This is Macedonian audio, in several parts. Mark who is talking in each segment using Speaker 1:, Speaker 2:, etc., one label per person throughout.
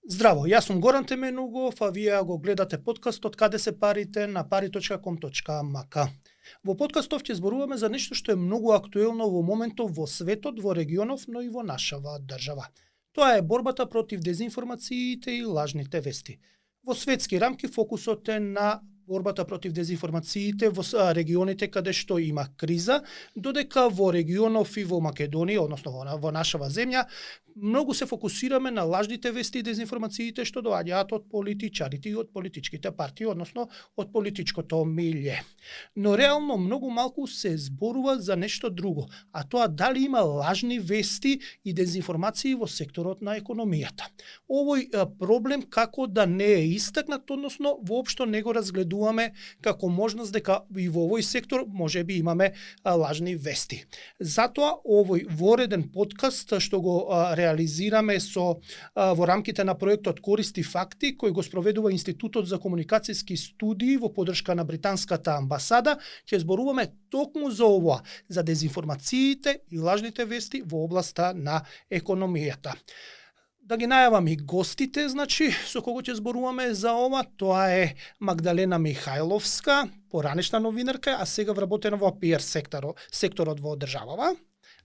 Speaker 1: Здраво, јас сум Горан Теменугов, а вие го гледате подкастот Каде се парите на pari.com.mk. Во подкастов ќе зборуваме за нешто што е многу актуелно во моментов во светот, во регионов, но и во нашава држава. Тоа е борбата против дезинформациите и лажните вести. Во светски рамки фокусот е на борбата против дезинформациите во регионите каде што има криза, додека во регионов и во Македонија, односно во нашава земја, многу се фокусираме на лажните вести и дезинформациите што доаѓаат од политичарите и од политичките партии, односно од политичкото милје. Но реално многу малку се зборува за нешто друго, а тоа дали има лажни вести и дезинформации во секторот на економијата. Овој проблем како да не е истакнат, односно воопшто не го разгледуваме како можност дека и во овој сектор можеби имаме лажни вести. Затоа овој вореден подкаст што го реализираме во рамките на проектот Користи факти, кој го спроведува Институтот за комуникацијски студии во поддршка на британската амбасада, ќе зборуваме токму за ова, за дезинформациите и лажните вести во областа на економијата. Да ги најавам и гостите, значи, со кого ќе зборуваме за ова, тоа е Магдалена Михајловска, поранешна новинарка, а сега вработена во PR секторот во државава.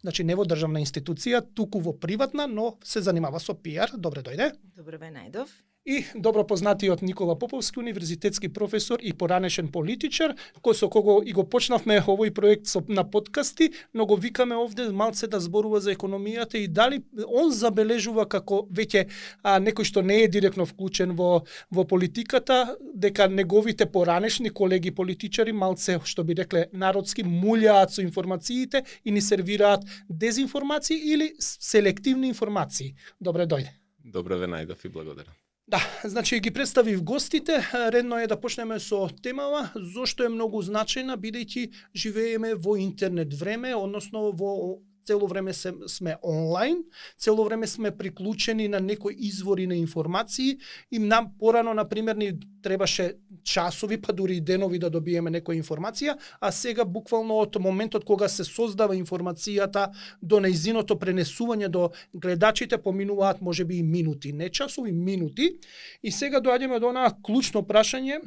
Speaker 1: Значи не во државна институција, туку во приватна, но се занимава со PR. Добре дојде.
Speaker 2: Добре ве најдов.
Speaker 1: И добро познатиот Никола Поповски, универзитетски професор и поранешен политичар, кој со кого и го почнавме овој проект на подкасти, но го викаме овде малце да зборува за економијата и дали он забележува како веќе некој што не е директно вклучен во политиката, дека неговите поранешни колеги политичари малце, што би рекле народски, мулјаат со информациите и ни сервираат дезинформации или селективни информации. Добре дојде.
Speaker 3: Добре ве најдов и благодарам.
Speaker 1: Да, значи ги представив гостите, редно е да почнеме со темава, зошто е многу значајна, бидејќи живееме во интернет време, односно во цело време сме онлайн, цело време сме приклучени на некои извори на информации и нам порано, например, ни требаше часови, па дури и денови да добиеме некоја информација, а сега буквално од моментот кога се создава информацијата до нејзиното пренесување до гледачите поминуваат можеби и минути, не часови, минути. И сега доаѓаме до онаа клучно прашање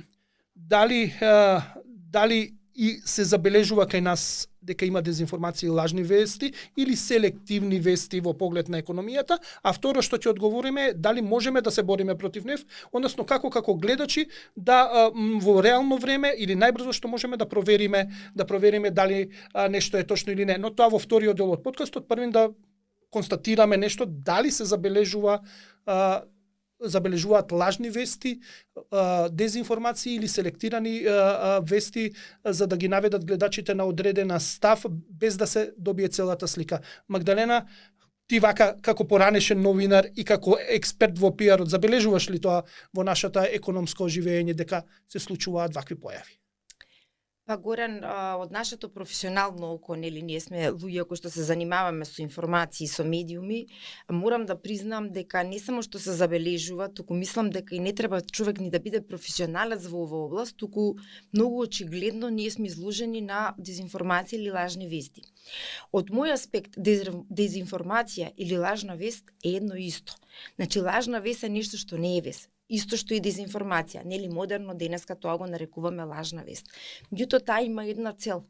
Speaker 1: дали и се забележува кај нас дека има дезинформација и лажни вести или селективни вести во поглед на економијата, а второ што ќе одговориме дали можеме да се бориме против нив, односно како гледачи да во реално време или најбрзо што можеме да провериме дали нешто е точно или не. Но тоа во вториот дел од подкастот, првин да констатираме нешто, дали се забележуваат лажни вести, дезинформации или селектирани вести за да ги наведат гледачите на одредена став без да се добие целата слика. Магдалена, ти вака како поранешен новинар и како експерт во PR-от, забележуваш ли тоа во нашата економско оживење дека се случуваат вакви појави?
Speaker 2: Па Горан, од нашето професионално око, нели, ние сме луѓе кои што се занимаваме со информации, со медиуми, морам да признам дека не само што се забележува, туку мислам дека и не треба човек ни да биде професионалец во оваа област, туку многу очигледно ние сме изложени на дезинформација или лажни вести. Од мој аспект, дезинформација или лажна вест е едно исто. Значи, лажна вест е нешто што не е вест. Исто што и дезинформација, нели модерно денеска тоа го нарекуваме лажна вест. Меѓутоа таа има една цел,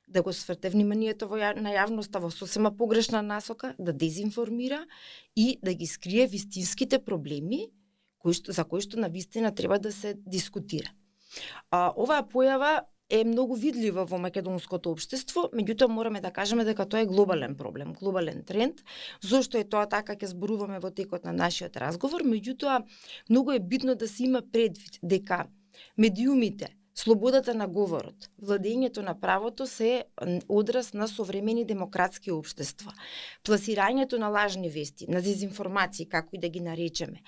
Speaker 2: да го сврте вниманието на јавноста во сосема погрешна насока, да дезинформира и да ги скрие вистинските проблеми за кои што навистина треба да се дискутира. Оваа појава е многу видлива во македонското општество, меѓутоа мораме да кажеме дека тоа е глобален проблем, глобален тренд. Зошто е тоа така ќе зборуваме во текот на нашиот разговор, меѓутоа многу е битно да се има предвид дека медиумите, слободата на говорот, владењето на правото се одраз на современи демократски општества. Пласирањето на лажни вести, на дезинформации, како и да ги наречеме,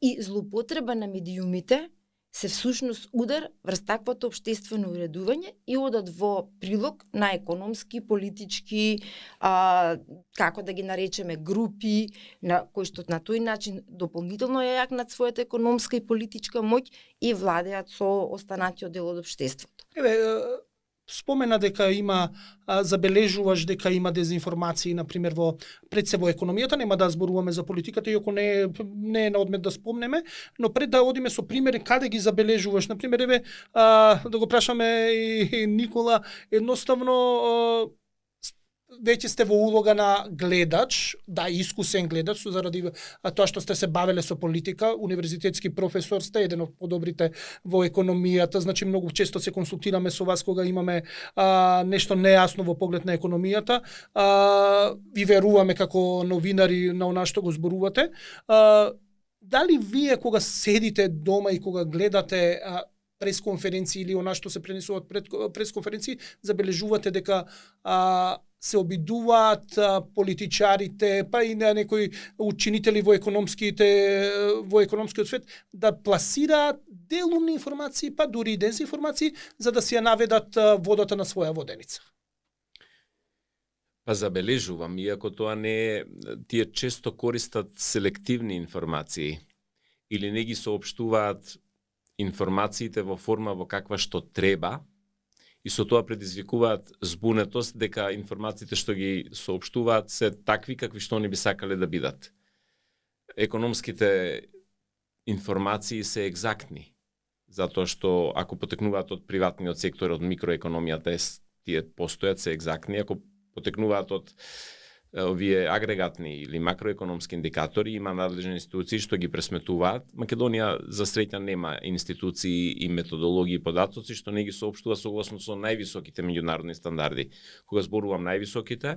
Speaker 2: и злоупотреба на медиумите се всушност удар врз таквото општествено уредување и одат во прилог на економски, политички, како да ги наречеме, групи, на кои што на тој начин дополнително ја јакнат својата економска и политичка моќ и владеат со останатиот дел од општеството.
Speaker 1: спомена дека има забележуваш дека има дезинформации, на пример пред се во економијата, нема да зборуваме за политиката, иако не е на одмет да спомнеме, но пред да одиме со примери каде ги забележуваш, на пример да го прашаме и Никола, едноставно веќе сте во улога на гледач, да, искусен гледач, заради тоа што сте се бавеле со политика, универзитетски професор сте, еден од подобрите во економијата, значи многу често се консултираме со вас кога имаме нешто нејасно во поглед на економијата, ви веруваме како новинари на она што го зборувате. Дали вие кога седите дома и кога гледате пресконференции или она што се пренесуваат пред пресконференции, забележувате дека се обидуваат политичарите, па и на некои учинители во економскиот свет да пласираат делумни информации, па дури и дезинформации, за да си ја наведат водата на своја воденица?
Speaker 3: Па забележувам, иако тоа не е, тие често користат селективни информации или не ги соопштуваат информациите во форма во каква што треба, и со тоа предизвикуваат збунетост дека информациите што ги соопштуваат се такви какви што они би сакале да бидат. Економските информации се екзактни, затоа што ако потекнуваат од приватниот сектор, од микроекономијата, тие постојат, се екзактни, ако потекнуваат од овие агрегатни или макроекономски индикатори, има надлежни институции што ги пресметуваат. Македонија за среќа нема институции и методологии и податоци што не ги соопштува согласно со највисоките меѓународни стандарди. Кога зборувам највисоките,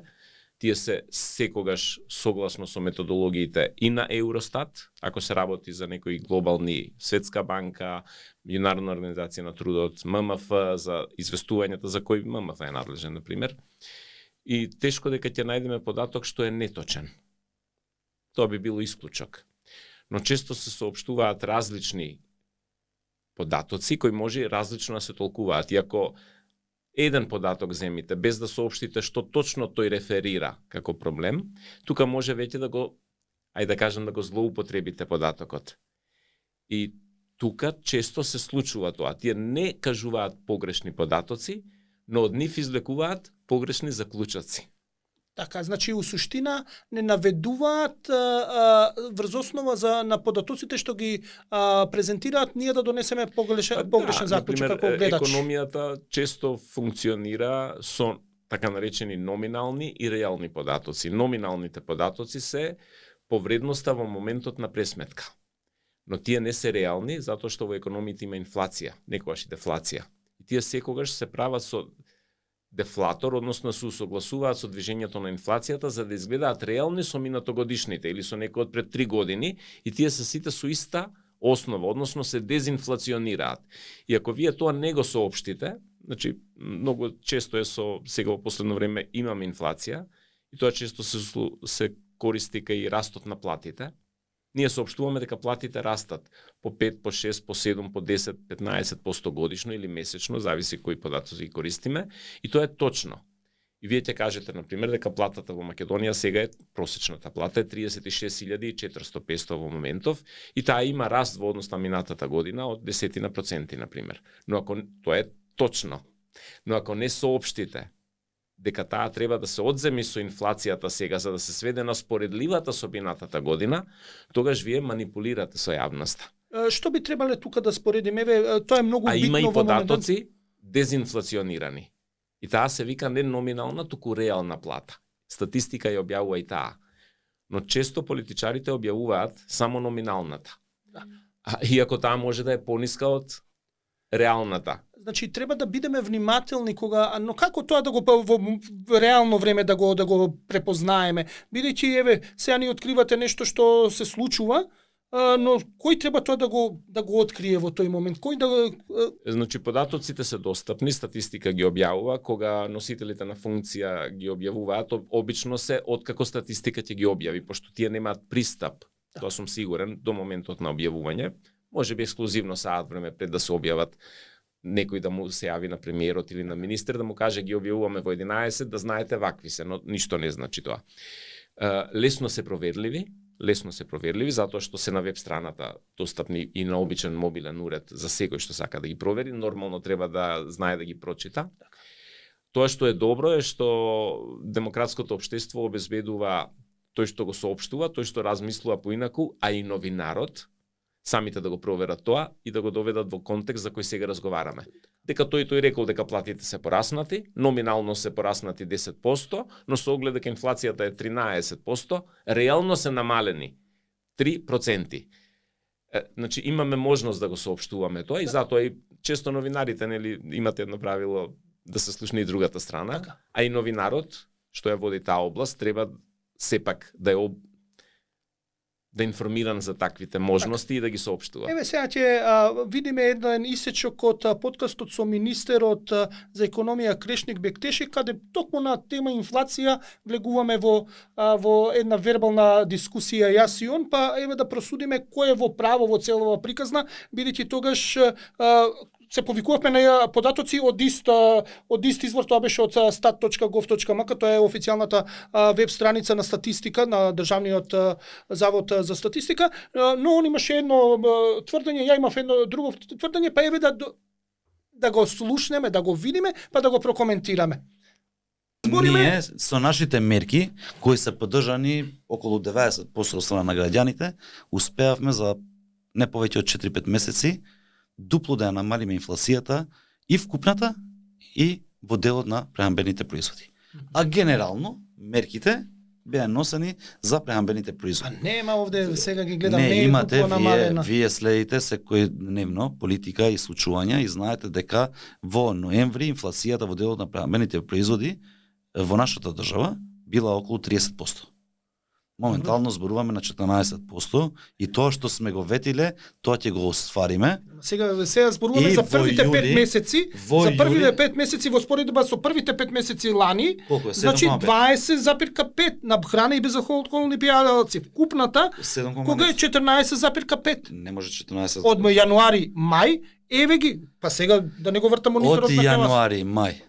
Speaker 3: тие се секогаш согласно со методологиите и на Евростат, ако се работи за некои глобални, Светска банка, Меѓународна организација на трудот, ММФ, за известувањата за кој ММФ е надлежен, на пример. И тешко дека ќе најдеме податок што е неточен. Тоа би било исклучок. Но често се соопштуваат различни податоци кои може различно да се толкуваат. И ако еден податок земите без да соопштите што точно тој реферира како проблем, тука може веќе да го, да кажем, да го злоупотребите податокот. И тука често се случува тоа. Тие не кажуваат погрешни податоци, но од нив извлекуваат погрешни заклучоци.
Speaker 1: Така, значи у суштина не наведуваат врз основа на податоците што ги презентираат, ние да донесеме погрешен заклучок како гледач.
Speaker 3: Економијата често функционира со така наречени номинални и реални податоци. Номиналните податоци се по вредноста во моментот на пресметка. Но тие не се реални, затоа што во економијата има инфлација, некогаш и дефлација. И тие секогаш се прават со дефлатор, односно се усогласуваат со движењето на инфлацијата за да изгледаат реални со минатогодишните или со некој од пред 3 години, и тие се сите со иста основа, односно се дезинфлационираат. И ако вие тоа не го соопштите, значи многу често сега во последно време имаме инфлација и тоа често се користи кај растот на платите. Ние соопштуваме дека платите растат по 5, по 6, по 7, по 10, 15% годишно или месечно, зависи кои податоци ги користиме, и тоа е точно. И вие ќе кажете, например, дека платата во Македонија сега е, просечната плата е 36.400 во моментов, и таа има раст во однос на минатата година од 10%, например. Но ако тоа е точно, но ако не соопштите дека таа треба да се одземи со инфлацијата сега за да се сведе на споредливата со минатата година, тогаш вие манипулирате со јавноста.
Speaker 1: Што би требале тука да споредиме? Тоа е многу битно.
Speaker 3: А има и податоци дезинфлационирани. И таа се вика не номинална, туку реална плата. Статистика ја објавува и таа. Но често политичарите објавуваат само номиналната. Иако таа може да е пониска од реалната.
Speaker 1: Значи треба да бидеме внимателни но како тоа да го во реално време да го препознаеме, бидејќи еве сега ни откривате нешто што се случува, но кој треба тоа да го открие во тој момент?
Speaker 3: Значи податоците се достапни, статистика ги објавува, кога носителите на функција ги објавуваат, обично се откако статистика ќе ги објави, пошто тие немаат пристап. Тоа сум сигурен до моментот на објавување. Може би ексклузивно саат време пред да се објават, некој да му се јави на премиерот или на министер да му каже ги објавуваме во 11, да знаете вакви се, но ништо не значи тоа. Лесно се проверливи, затоа што се на веб страната достапни и на обичен мобилен уред за секој што сака да ги провери, нормално треба да знае да ги прочита. Тоа што е добро е што демократското општество обезбедува тој што го соопштува, тој што размислува поинаку, а и новинарот, самите да го проверат тоа и да го доведат во контекст за кој сега разговараме. Дека тој рекол дека платите се пораснати, номинално се пораснати 10%, но со оглед дека инфлацијата е 13%, реално се намалени 3%. Значи имаме можност да го соопштуваме тоа и затоа и често новинарите нели имате едно правило да се слушне и другата страна, а и новинарот што ја води таа област треба сепак да да информиран за таквите можности и да ги соопштува.
Speaker 1: Еве сега ќе видиме еден исечок од подкастот со министерот за економија Крешник Бектеши, каде токму на тема инфлација влегуваме во една вербална дискусија јас и он, па еве да просудиме кој е во право во целава приказна, бидејќи тогаш се повикувавме на податоци од ист извор, тоа беше од stat.gov.mk, тоа е официјалната веб страница на статистика на Државниот завод за статистика, но он имаше едно тврдење, ја имав едно друго тврдење, па еве да го слушнеме, да го видиме, па да го прокоментираме.
Speaker 4: Ние со нашите мерки, кои се поддржани околу 90% од страна на граѓаните, успеавме за не повеќе од 4-5 месеци дупло да ја намалиме инфлацијата и вкупната и во делот на прехранбените производи. А генерално мерките беа носени за прехранбените производи.
Speaker 1: А нема овде сега ги гледам,
Speaker 4: не
Speaker 1: е
Speaker 4: имате,
Speaker 1: дупло намалена.
Speaker 4: вие следите секојдневно политика и случувања и знаете дека во ноември инфлацијата во делот на прехранбените производи во нашата држава била околу 30%. Моментално зборуваме на 14% и тоа што сме го ветиле, тоа ќе го оствариме.
Speaker 1: Сега зборуваме за првите 5 месеци, за првите 5 месеци во споредба со првите 5 месеци лани, значи 20,5 на храна и безалкохолни пијалаци. Купната кога е 14,5.
Speaker 4: Не може 14.
Speaker 1: Од јануари, мај, еве ги, па сега да не го вртам мониторот на
Speaker 4: камера. Од јануари, мај,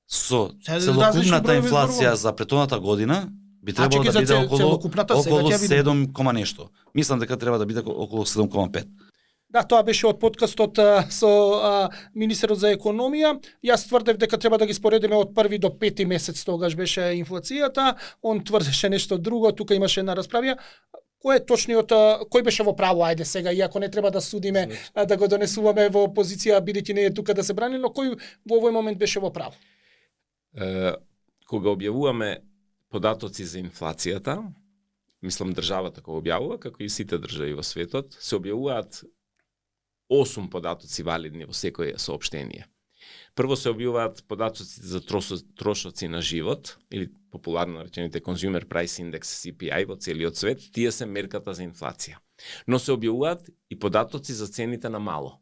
Speaker 4: со целокупната инфлација за претходната година, би требало да биде околу 7, нешто. Мислам дека треба да биде околу 7,5.
Speaker 1: Да, тоа беше од подкастот со министерот за економија. Јас тврдев дека треба да ги споредиме од 1 до 5 месец, тогаш беше инфлацијата. Он тврдеше нешто друго, тука имаше една расправија. Кој е точниот, кој беше во право, ајде сега, иако не треба да судиме, да го донесуваме во позиција, бидејќи не е тука да се брани, но кој во овој момент беше во право?
Speaker 3: Кога објавуваме податоци за инфлацијата, мислам државата кога објавува, како и сите држави во светот, се објавуваат 8 податоци валидни во секое соопштение. Прво се објавуваат податоците за трошоци на живот, или популарно речените Consumer Price Index CPI во целиот свет, тие се мерката за инфлација. Но се објавуваат и податоци за цените на мало.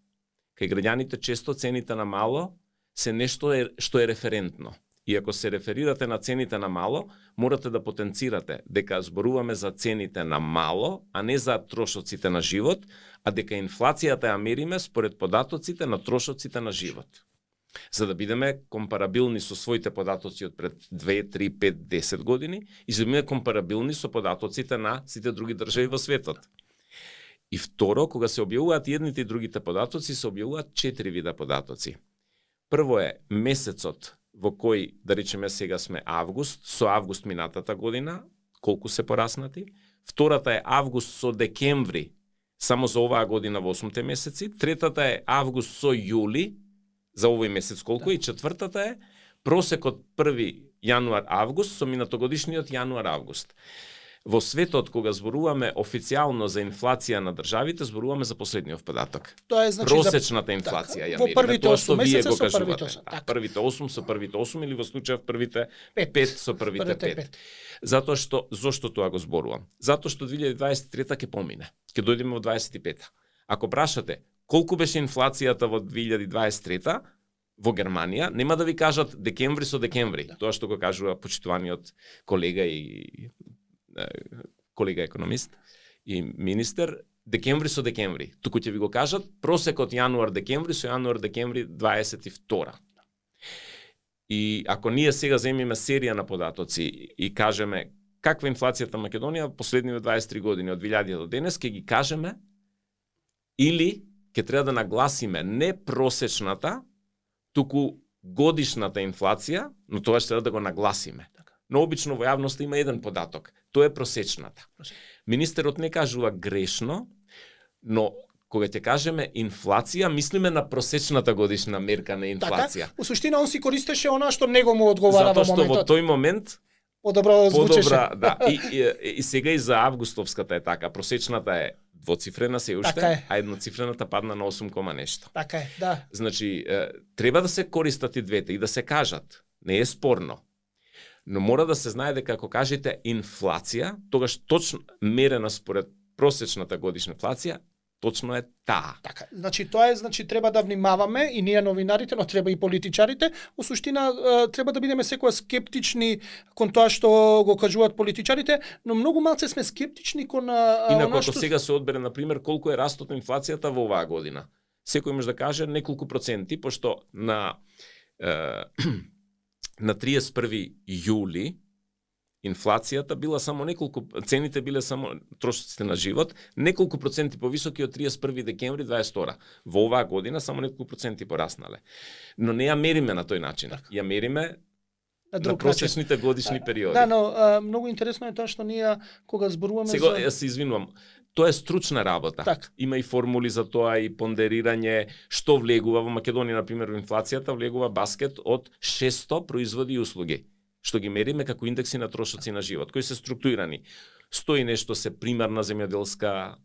Speaker 3: Кај граѓаните често цените на мало се нешто што е референтно. И ако се реферирате на цените на мало, морате да потенцирате дека зборуваме за цените на мало, а не за трошоците на живот, а дека инфлацијата ја мериме според податоците на трошоците на живот. За да бидеме компарабилни со своите податоци од пред 2, 3, 5, 10 години и за да бидеме компарабилни со податоците на сите други држави во светот. И второ, кога се објавуваат едните и другите податоци, се објавуваат 4 вида податоци. Прво е месецот во кој, да речеме сега сме август, со август минатата година, колку се пораснати. Втората е август со декември, само за оваа година во 8 месеци. Третата е август со јули, за овој месец колку, и четвртата е просекот 1 јануар-август со минатогодишниот јануар-август. Во светот, кога зборуваме официјално за инфлација на државите, зборуваме за последниот податок.
Speaker 1: Тоа е значи
Speaker 3: просечната инфлација ја мериме.
Speaker 1: Во првите 8 месеци со првите 8.
Speaker 3: Да, првите 8 со првите 8 или во случајов првите 5 со првите 5. Зошто тоа го зборувам? Затоа што 2023 ќе помине. Ќе дојдеме во 25-та. Ако прашате колку беше инфлацијата во 2023 во Германија, нема да ви кажат декември со декември. Тоа што го кажува почитуваниот колега и колега економист и министер, декември со декември. Туку ќе ви го кажат просекот јануар-декември со јануар-декември 22. И ако ние сега земиме серија на податоци и кажеме каква инфлацијата на Македонија последниве 23 години од 2000 до денес, ќе ги кажеме или ќе треба да нагласиме не просечната, туку годишната инфлација, но тоа ще треба да го нагласиме.
Speaker 1: Така.
Speaker 3: Но обично во јавноста има еден податок, тоа е просечната. Министерот не кажува грешно, но кога ќе кажеме инфлација, мислиме на просечната годишна мерка на инфлација.
Speaker 1: Така, у суштина он си користеше она што него му одговара
Speaker 3: Затоа
Speaker 1: во
Speaker 3: што
Speaker 1: моментот.
Speaker 3: во тој момент
Speaker 1: Подобро звучеше.
Speaker 3: да. И сега и за августовската е така. Просечната е двоцифрена се уште,
Speaker 1: Така е.
Speaker 3: а едноцифрената падна на 8 кома нешто.
Speaker 1: Така е, да.
Speaker 3: Значи, треба да се користат и двете и да се кажат. Не е спорно. Но мора да се знае дека ако кажете инфлација, тогаш точно мерена според просечната годишна инфлација, точно е таа.
Speaker 1: Така. Значи тоа е, треба да внимаваме и ние новинарите, но треба и политичарите. У суштина треба да бидеме секогаш скептични кон тоа што го кажуваат политичарите, но многу малце сме скептични кон
Speaker 3: Инаку
Speaker 1: она
Speaker 3: ако
Speaker 1: што
Speaker 3: сега се одбере на пример колку е растот на инфлацијата во оваа година. Секој може да каже неколку проценти, пошто на 31 јули инфлацијата била само неколку, цените биле само, трошоците на живот, неколку проценти повисоки од 31 декември 22. Во оваа година само неколку проценти пораснале. Но не ја мериме на тој начин. Ја мериме на просечните годишни периоди.
Speaker 1: Да, но многу интересно е тоа што ние кога зборуваме
Speaker 3: Сега,
Speaker 1: за...
Speaker 3: јас се извинувам, тоа е стручна работа.
Speaker 1: Так.
Speaker 3: Има и формули за тоа и пондерирање што влегува во Македонија, на пример, во инфлацијата влегува баскет од 600 производи и услуги, што ги мериме како индекси на трошоци на живот, кои се структурирани. 100 и нешто се примарна земјоделска,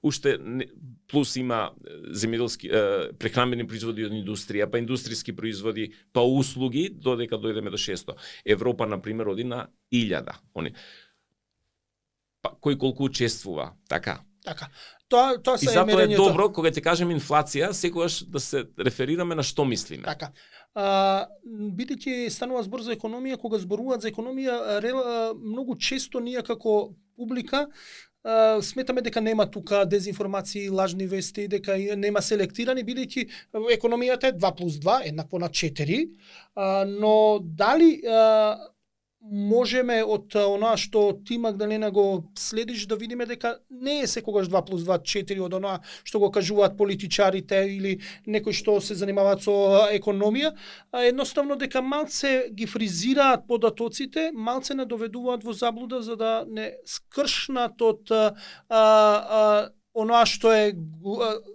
Speaker 3: уште плюс има земјоделски прехранбени производи од индустрија, па индустријски производи, па услуги, додека дојдеме до 600. Европа на пример оди на 1000. Они па кој колку учествува, така.
Speaker 1: Така. Тоа
Speaker 3: И
Speaker 1: се
Speaker 3: затоа е
Speaker 1: мерењето.
Speaker 3: добро кога ќе кажеме инфлација, секогаш да се реферираме на што мислиме.
Speaker 1: Така. Бидејќи станува збор за економија, кога зборуваат за економија, многу често ние како публика сметаме дека нема тука дезинформации, лажни вести, дека нема селектирани, бидејќи економијата е 2+2 еднакво на 4, но дали можеме од оноа што ти, Магдалена, го следиш, да видиме дека не е секогаш 2+2 4 од оноа што го кажуваат политичарите или некои што се занимаваат со економија, едноставно дека малце ги фризираат податоците, малце не доведуваат во заблуда за да не скршнат од оноа што е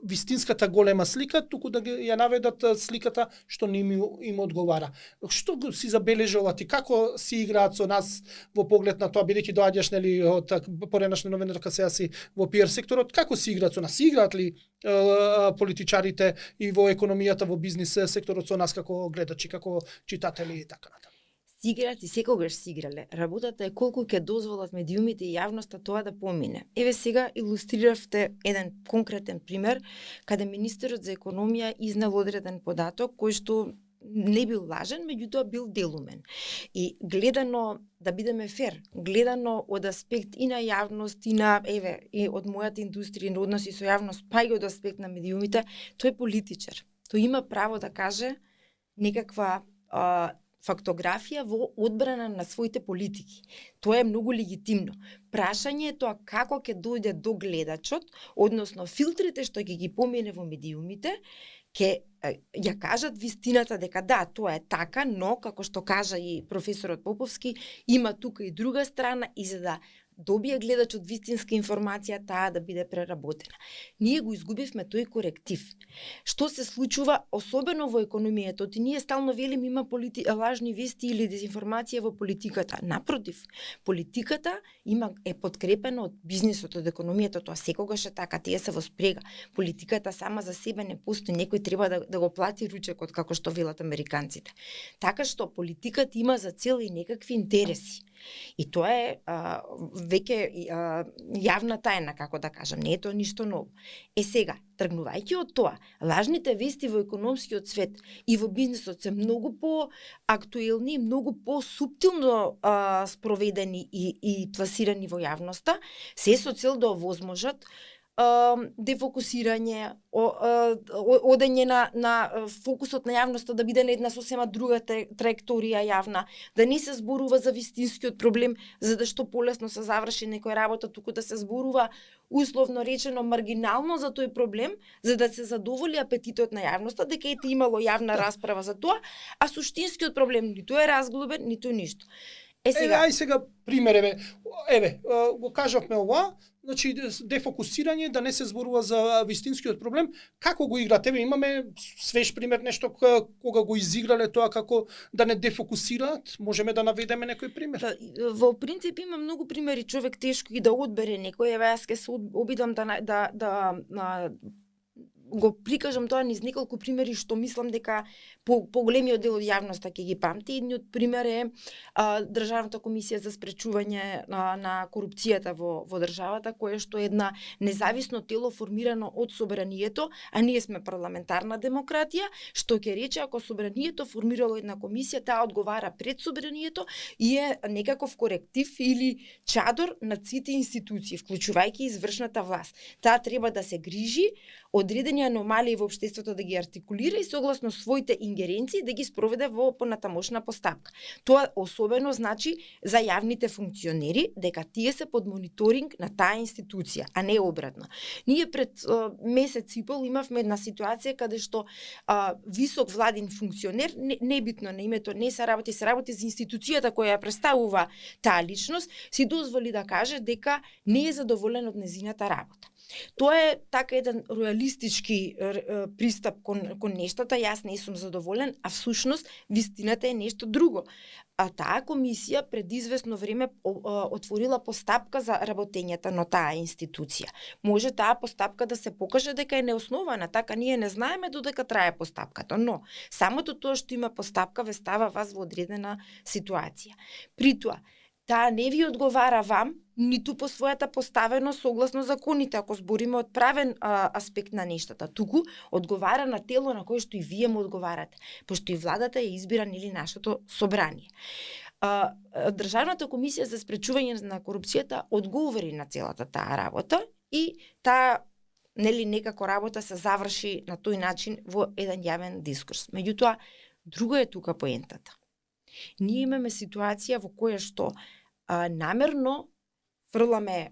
Speaker 1: вистинската голема слика, туку да ја наведат сликата што не им одговара. Што си забележала ти, како си играат со нас во поглед на тоа, бидејќи доаѓаш нели од поренашна новинарка, сега си во пиар секторот, како си играат со нас? Си играат ли политичарите и во економијата, во бизнис секторот со нас како гледачи, како читатели и така натаму?
Speaker 2: Си играат и секогаш си играле. Работата е колку ќе дозволат медиумите и јавноста тоа да помине. Еве сега илустриравте еден конкретен пример, каде министерот за економија изнел одреден податок кој што не бил лажен, меѓутоа бил делумен. И гледано, да бидеме фер, гледано од аспект и на јавност, и на, еве, и од мојата индустрија, на односи со јавност, па и од аспект на медиумите, тој е политичар. Тој има право да каже некаква фактографија во одбрана на своите политики. Тоа е многу легитимно. Прашање е тоа како ќе дојде до гледачот, односно филтрите што ќе ги помине во медиумите, ќе ја кажат вистината дека да, тоа е така, но, како што кажа и професорот Поповски, има тука и друга страна и за да добие гледачот вистинска информација, таа да биде преработена. Ние го изгубивме тој коректив. Што се случува, особено во економијата? И ние стално велим има лажни вести или дезинформација во политиката. Напротив, политиката е подкрепена од бизнисот, од економијата, тоа секогаш е така, тие се во спрега. Политиката сама за себе не постои, некој треба да го плати ручекот, како што велат американците. Така што политиката има за цел и некакви интереси. И тоа е веќе јавна тајна, како да кажам, не е тоа ништо ново. Сега, тргнувајќи од тоа, лажните вести во економскиот свет и во бизнисот се многу по-актуелни, многу по-суптилно спроведени и пласирани во јавноста, се со цел да овозможат дефокусирање, одење на фокусот на јавноста да биде на една сосема друга траекторија јавна, да не се зборува за вистинскиот проблем, за да што полесно се заврши некоја работа, туку да се зборува условно речено маргинално за тој проблем, за да се задоволи апетитот на јавноста, дека ете имало јавна расправа за тоа, а суштинскиот проблем ниту е разглобен, ниту ништо.
Speaker 1: Сега пример, го кажавме ова, значи дефокусирање, да не се зборува за вистинскиот проблем. Како го играте? Имаме свеж пример, нешто кога го изиграле тоа, како да не дефокусираат? Можеме да наведеме некој пример?
Speaker 2: Во принцип има многу примери, човек тешко и да одбере некој. Јас ќе се обидам да го прикажам тоа низ неколку примери што мислам дека поголемиот дел од јавноста ќе ги памти. Едниот пример е Државната комисија за спречување на корупцијата во државата, кое што е една независно тело формирано од собранието, а ние сме парламентарна демократија, што ќе рече ако собранието формирало една комисија, таа одговара пред собранието и е некаков коректив или чадор на сите институции, вклучувајќи извршната власт. Таа треба да се грижи одредени аномалии во општеството да ги артикулира и согласно своите ингеренции да ги спроведе во понатамошна постапка. Тоа особено значи за јавните функционери дека тие се под мониторинг на таа институција, а не обратно. Ние пред месец и пол имавме една ситуација каде што висок владин функционер, небитно на името, не се работи за институцијата која ја представува таа личност, си дозволи да каже дека не е задоволен од незината работа. Тоа е така еден реалистички пристап кон нештата, јас не сум задоволен, а всушност вистината е нешто друго. А таа комисија пред известно време отворила постапка за работењето на таа институција. Може таа постапка да се покаже дека е неоснована, така ние не знаеме додека трае постапката, но самото тоа што има постапка ве става вас во одредена ситуација. При тоа, таа не ви одговара вам, ниту по својата поставеност согласно законите, ако збориме од правен аспект на нештата. Туку одговара на тело на кое што и вие му одговарате, пошто и владата ја избира нели нашето собрание. Државната комисија за спречување на корупцијата одговори на целата таа работа и таа нели некако работа се заврши на тој начин во еден јавен дискурс. Меѓутоа, друго е тука поентата. Ние имаме ситуација во која што намерно фрламе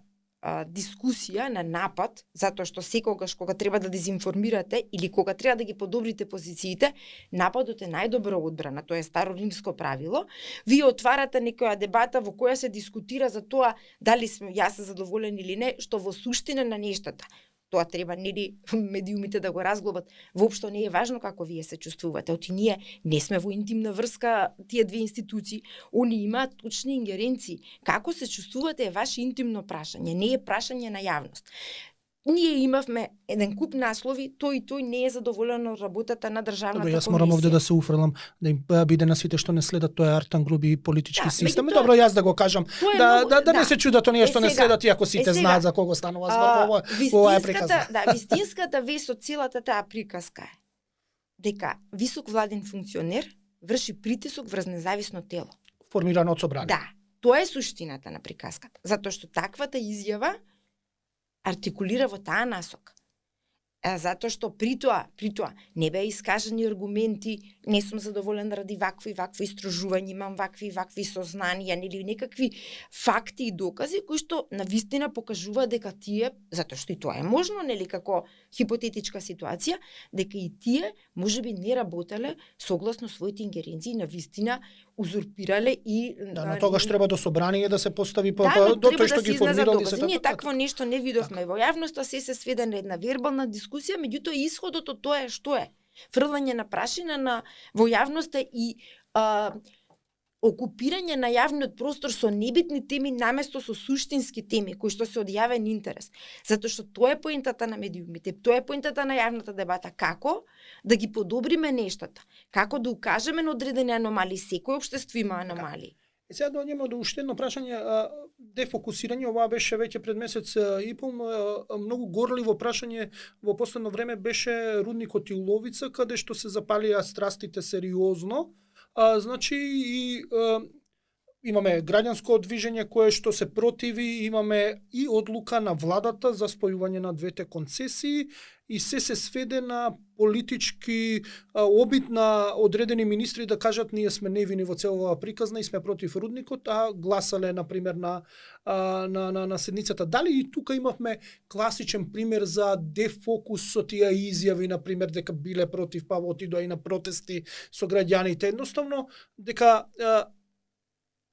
Speaker 2: дискусија на напад, затоа што секогаш кога треба да дезинформирате или кога треба да ги подобрите позициите, нападот е најдобра одбрана, тоа е старо римско правило. Вие отварате некоја дебата во која се дискутира за тоа дали сме јас задоволен или не, што во суштина на нештата. Тоа треба нели медиумите да го разглобат. Воопшто не е важно како вие се чувствувате. Оти ние не сме во интимна врска тие две институции. Они имаат точни ингеренции. Како се чувствувате е ваше интимно прашање, не е прашање на јавност. Ние имавме еден куп наслови, тој и тој не е задоволен од работата на државната комисија.
Speaker 1: Јас морам овде да се уфрлам, да им биде на сите што не следат тој артан груби политички систем. Добро, јас да го кажам, да не се чудат оние што не следат, иако сите знаат за кого станува збор. Ова е приказна.
Speaker 2: Вистинската вест од целата таа приказка е дека висок владин функционер врши притисок врз независно тело.
Speaker 1: Формирано од собрание.
Speaker 2: Да, тоа е суштината на приказката. Затоа што таквата изјава артикулира во таа насока. Затоа што при тоа не беа искажани аргументи, не сум задоволен ради вакви истражувања, имам вакви сознанија, нели некакви факти и докази кои што навистина покажува дека тие, затоа што и тоа е можно, нели како хипотетичка ситуација, дека и тие можеби не работеле согласно своите ингеренции, навистина узурпирале и
Speaker 1: на тогаш треба до собрание да се постави до тој што ги формирали се така.
Speaker 2: Ние такво нешто не видовме во јавноста, се сведе на една вербална дискусија, меѓутоа исходот од тоа е што е. Фрлање на прашина во јавноста и окупирање на јавниот простор со небитни теми наместо со суштински теми кои што се од јавен интерес. Затоа што тоа е поентата на медиумите, тоа е поентата на јавната дебата, како да ги подобриме нештата, како да укажеме на одредени аномалии, секој општество има аномалии.
Speaker 1: Сега доаѓаме до уште едно прашање, дефокусирање, ова беше веќе пред месец и пол, многу горливо прашање во последно време беше рудникот Иловица, каде што се запалија страстите сериозно. Значи и имаме граѓанско движење кое што се противи, имаме и одлука на владата за спојување на двете концесии и се сведе на политички обид на одредени министри да кажат ние сме невини во целава приказна и сме против рудникот, а гласале например на седницата. Дали и тука имавме класичен пример за дефокус со тие изјави например дека биле против, па отидоа и на протести со граѓаните. Едноставно дека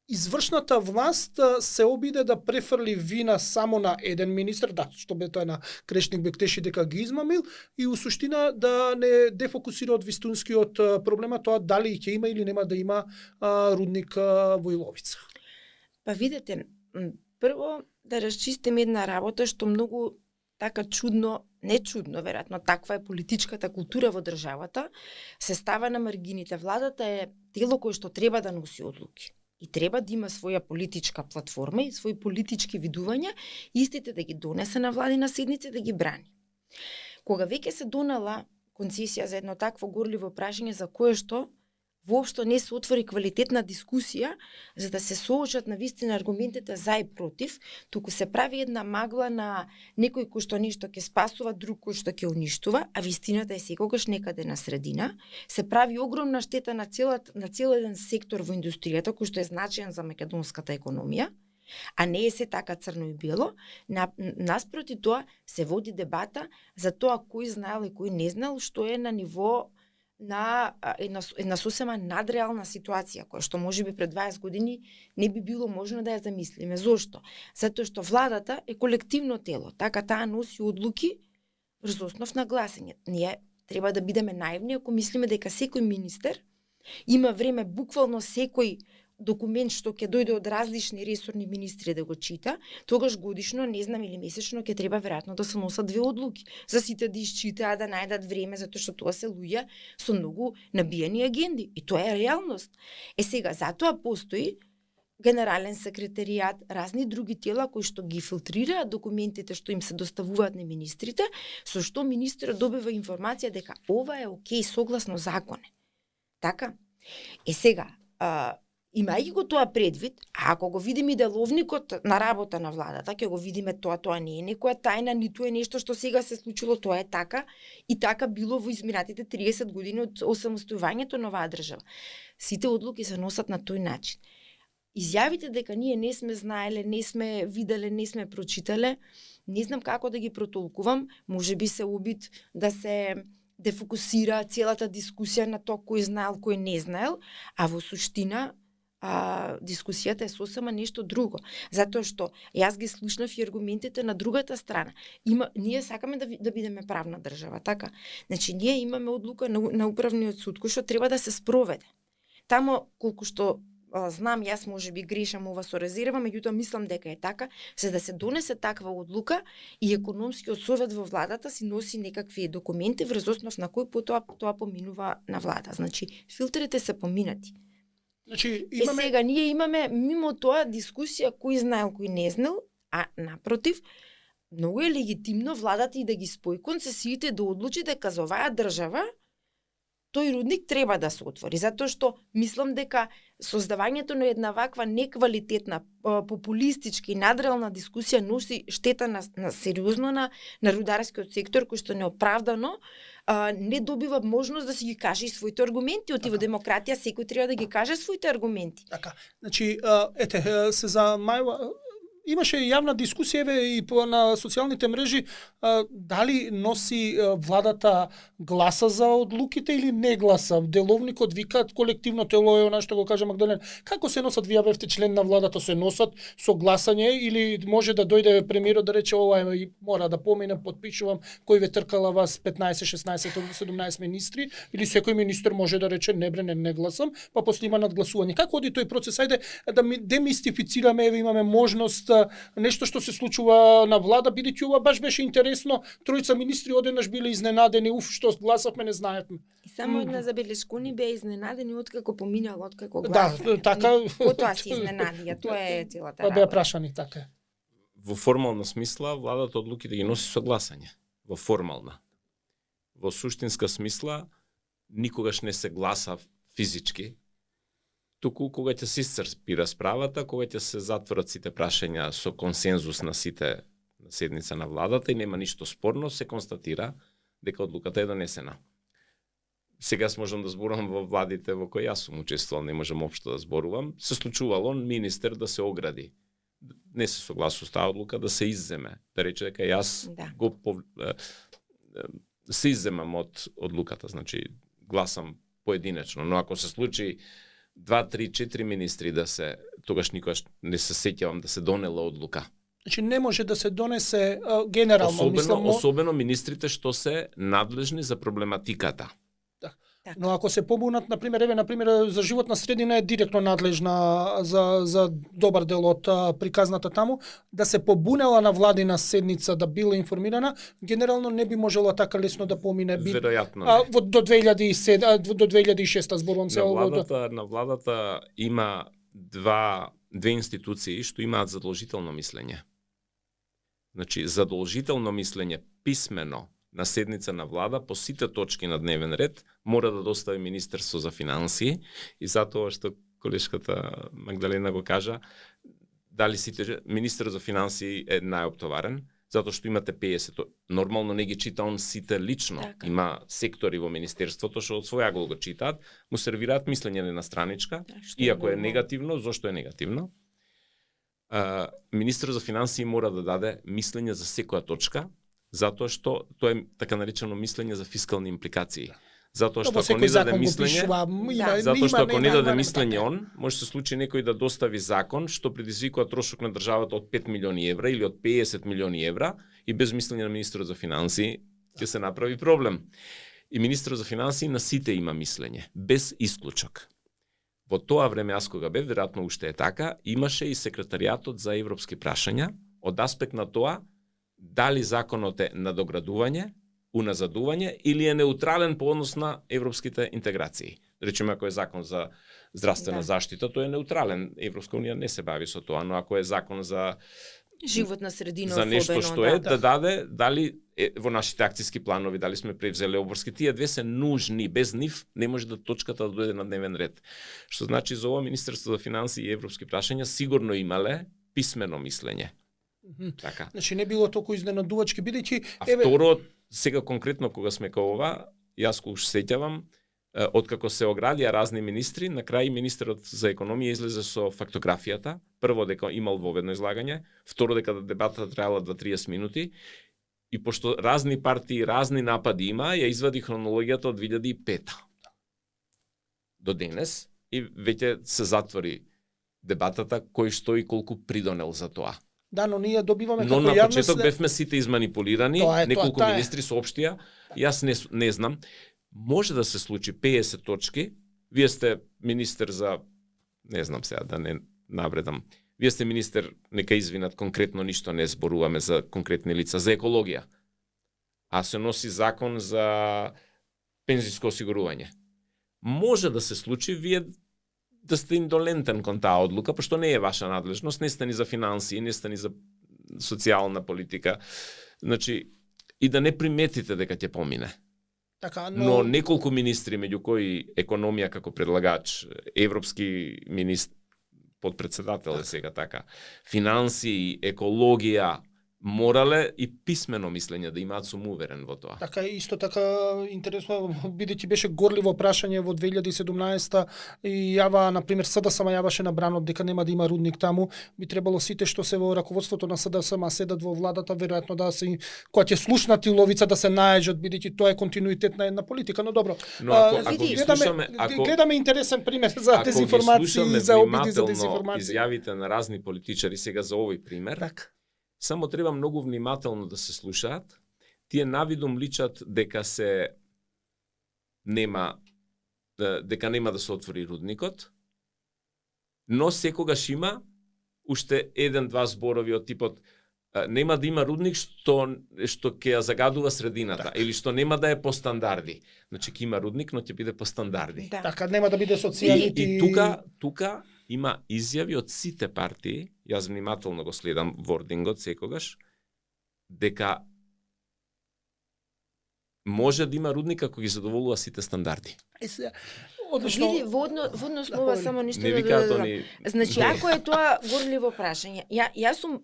Speaker 1: извршната власт се обиде да префрли вина само на еден министер, да, што бе тоа на Крешник бектеши дека ги измамил, и у суштина да не дефокусира од вистинскиот проблема тоа дали ќе има или нема да има рудник во Иловица.
Speaker 2: Па видете, прво да расчистиме една работа што многу така чудно, не чудно, веројатно таква е политичката култура во државата, се става на маргините. Владата е тело кое што треба да носи одлуки. И треба да има своја политичка платформа и своји политички видувања, истите да ги донесе на владина седница да ги брани. Кога веќе се донала концесија за едно такво горливо прашање за кое што воопшто не се отвори квалитетна дискусија за да се соочат на вистина аргументите за и против, туку се прави една магла на некој кој што нешто ќе спасува, друг кој што ќе уништува, а вистината е секогаш некаде на средина. Се прави огромна штета на цел еден сектор во индустријата кој што е значаен за македонската економија, а не е се така црно и бело. Наспроти тоа се води дебата за тоа кој знаел и кој не знаел, што е на ниво на една сосема надреална ситуација, која што можеби пред 20 години не би било можно да ја замислиме. Зошто? Затоа што владата е колективно тело, така таа носи одлуки врз основ на гласање. Ние треба да бидеме наивни ако мислиме дека секој министер има време буквално секој документ што ќе дојде од различни ресорни министри да го чита, тогаш годишно, не знам, или месечно ќе треба веројатно да се носат 2 одлуки за сите да изчитаат, да најдат време, затоа што тоа се луѓе со многу набиени агенди и тоа е реалност. Сега затоа постои генерален секретаријат, разни други тела кои што ги филтрираат документите што им се доставуваат на министрите, со што министерот добива информација дека ова е окей согласно законе. Така? Сега, имајќи го тоа предвид, а ако го видиме деловникот на работа на владата, ќе го видиме тоа не е некоја тајна, ниту е нешто што сега се случило, тоа е така и така било во изминатите 30 години од осамостојувањето на оваа држава. Сите одлуки се носат на тој начин. Изјавите дека ние не сме знаеле, не сме виделе, не сме прочитале, не знам како да ги протолкувам, можеби се обид да се дефокусира целата дискусија на тоа кој знаел, кој не знаел, а во суштина дискусијата е сосема нешто друго. Затоа што јас ги слушнав и аргументите на другата страна. Ние сакаме да бидеме правна држава, така? Значи, ние имаме одлука на управниот суд, кој што треба да се спроведе. Тамо, колку што знам, јас можеби грешам ова со резерва, меѓутоа мислам дека е така, за да се донесе таква одлука и економскиот совет во владата си носи некакви документи врз основ на кој тоа поминува на влада. Значи, филтрите се поминати.
Speaker 1: Значи,
Speaker 2: сега ние имаме мимо тоа дискусија кој знаел, кој не знаел, а напротив, многу е легитимно владата и да ги спои концесиите, да одлучи дека за оваа држава тој рудник треба да се отвори, затоа што мислам дека создавањето на една ваква неквалитетна, популистичка и надреална дискусија носи штета на сериозно на рударскиот сектор, кој што неоправдано не добива можност да си ги каже и своите аргументи. Во демократија секој треба да ги каже своите аргументи.
Speaker 1: Така. Значи, се замајува. Имаше јавна дискусија и на социјалните мрежи дали носи владата гласа за одлуките или не гласа. Деловникот викаат колективно тело е она што го кажа Магдалена. Како се носат, вие бевте член на владата, се носат со гласање или може да дојде премиерот да рече ова мора да помине, подпишувам, кој ве тркала вас 15, 16, 17 министри, или секој министер може да рече не гласам, па после има надгласување. Како оди тој процес? Ајде да демистифицираме, имаме можност нешто што се случува на влада, бидејќи ова баш беше интересно, тројца министри одеднаш биле изненадени, што гласавме, не знаевме.
Speaker 2: И само една забелешка, они беа изненадени откако поминало, откако
Speaker 1: Да,
Speaker 2: гласање.
Speaker 1: така.
Speaker 2: Потоа се изненадија, тоа е целата работа.
Speaker 1: Беа прашани, така.
Speaker 3: Во формална смисла, владата одлуките ги носи со гласање. Во формална. Во суштинска смисла, никогаш не се гласа физички. туку кога ќе се исцрпи расправата, кога ќе се затворат сите прашања со консензус на сите на седница на владата и нема ништо спорно, се констатира дека одлуката е донесена. Сега можам да зборувам во владите во кои јас сум учествувал, не можам општо да зборувам. Се случувало министер да се огради. Не се согласува со таа одлука да се изземе. Да рече дека јас се изземам од одлуката, значи гласам поединечно, но ако се случи 2, 3, 4 министри да се, тогаш никогаш не се сеќавам да се донела одлука.
Speaker 1: Значи не може да се донесе генерално,
Speaker 3: особено министрите што се надлежни за проблематиката.
Speaker 1: Но ако се побунат, например, за животна средина е директно надлежна за добар дел од приказната таму, да се побунела на владина седница да била информирана, генерално не би можело така лесно да помине.
Speaker 3: Веројатно не.
Speaker 1: До 2006 зборувам се.
Speaker 3: На владата има две институции што имаат задолжително мислење. Значи, задолжително мислење писмено на седница на влада по сите точки на дневен ред мора да достави Министерство за финансии и затоа што колешката Магдалена го кажа, дали сите министер за финансии е најоптоварен, затоа што имате 50, нормално не ги чита он сите лично, така. Има сектори во министерството што од свој агол го читаат, му сервираат мислење на страничка, и ако е негативно, зошто е негативно? Министер за финансии мора да даде мислење за секоја точка, затоа што тоа е така наречено мислење за фискални импликации. Затоа што ако не даде мислење, може се случи некој да достави закон што предизвикува трошок на државата од 5 милиони евра или од 50 милиони евра и без мислење на министерот за финансии ќе се направи проблем. И министерот за финансии на сите има мислење, без исклучок. Во тоа време, аз кога бев, веројатно уште е така, имаше и секретаријатот за европски прашања од аспект на тоа дали законот е надоградување, уназадување или е неутрален по однос на европските интеграции. Речеме, ако е закон за здравствена заштита, тој е неутрален. Европска унија не се бави со тоа, но ако е закон за
Speaker 2: животна средина,
Speaker 3: за нешто што е, да даде дали во нашите акциски планови, дали сме превзеле обврски, тие две се нужни, без нив не може да точката да дојде на дневен ред. Што значи за ова Министерство за финансии и европски прашања сигурно имале писмено мислење. Така.
Speaker 1: Значи не било толку изненадувачки, бидејќи
Speaker 3: второ, сега конкретно кога сме кај ова, јас кога сеќавам, откако се оградија разни министри, на крај министерот за економија излезе со фактографијата, прво дека имал воведно излагање, второ дека дебатата траела 2-30 минути, и пошто разни партии, разни напади има, ја извади хронологијата од 2005 до денес и веќе се затвори дебатата кој што и колку придонел за тоа.
Speaker 1: Да, но ние добиваме
Speaker 3: како јавност. Но на почеток бевме сите изманипулирани, неколку министри соопштија, јас не знам, може да се случи 50 точки, вие сте министер за, не знам сега да не навредам, вие сте министер, нека извинат, конкретно ништо не зборуваме за конкретни лица, за екологија, а се носи закон за пензиско осигурување. Може да се случи вие да сте индолентен кон таа одлука, пошто не е ваша надлежност, не сте ни за финансии, не сте ни за социјална политика, значи, и да не приметите дека ќе помине.
Speaker 1: Така,
Speaker 3: но неколку министри, меѓу кои економија како предлагач, европски министр, подпредседател е сега така, финансии, екологија, морале и писмено мислење да имаат, сум уверен во тоа.
Speaker 1: Така исто така интересно, бидејќи беше горливо прашање во 2017 и јава, на пример, СДСМ јаваше на бранот дека нема да има рудник таму, би требало сите што се во раководството на СДСМ седат во владата веројатно да се кога ќе слушнат и ловица да се најаѓат, бидејќи тоа е континуитет на една политика, но добро.
Speaker 3: Но ако
Speaker 1: гледаме интересен пример за дезинформации, за обиди за дезинформации.
Speaker 3: Изјавите на разни политичари сега за овој пример.
Speaker 1: Так.
Speaker 3: Само треба многу внимателно да се слушаат. Тие навидум личат дека нема да се отвори рудникот, но секогаш има уште 1-2 зборови од типот нема да има рудник што ќе ја загадува средината, так. Или што нема да е по стандарди. Значи ќе има рудник, но ќе биде по стандарди.
Speaker 1: Да. Така нема да биде социјалити.
Speaker 3: И тука има изјави од сите партии, јас внимателно го следам вордингот секогаш, дека може да има рудник ако ги задоволува сите стандарди.
Speaker 1: Одлично.
Speaker 2: Види, во однос на ова само нешто
Speaker 3: Не
Speaker 2: да
Speaker 3: викаат
Speaker 2: додадам.
Speaker 3: они.
Speaker 2: Значи, ако е тоа горливо прашање, јас сум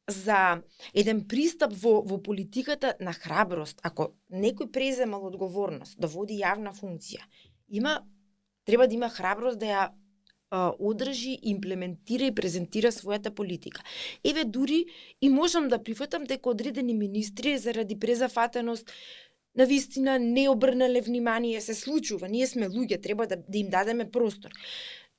Speaker 2: за еден пристап во политиката на храброст. Ако некој преземал одговорност да води јавна функција, треба да има храброст да ја одржи, имплементира и презентира својата политика. Еве дури и можам да прифатам дека одредени министри заради презафатеност на вистина не обрнале внимание, се случува. Ние сме луѓе, треба да им дадеме простор.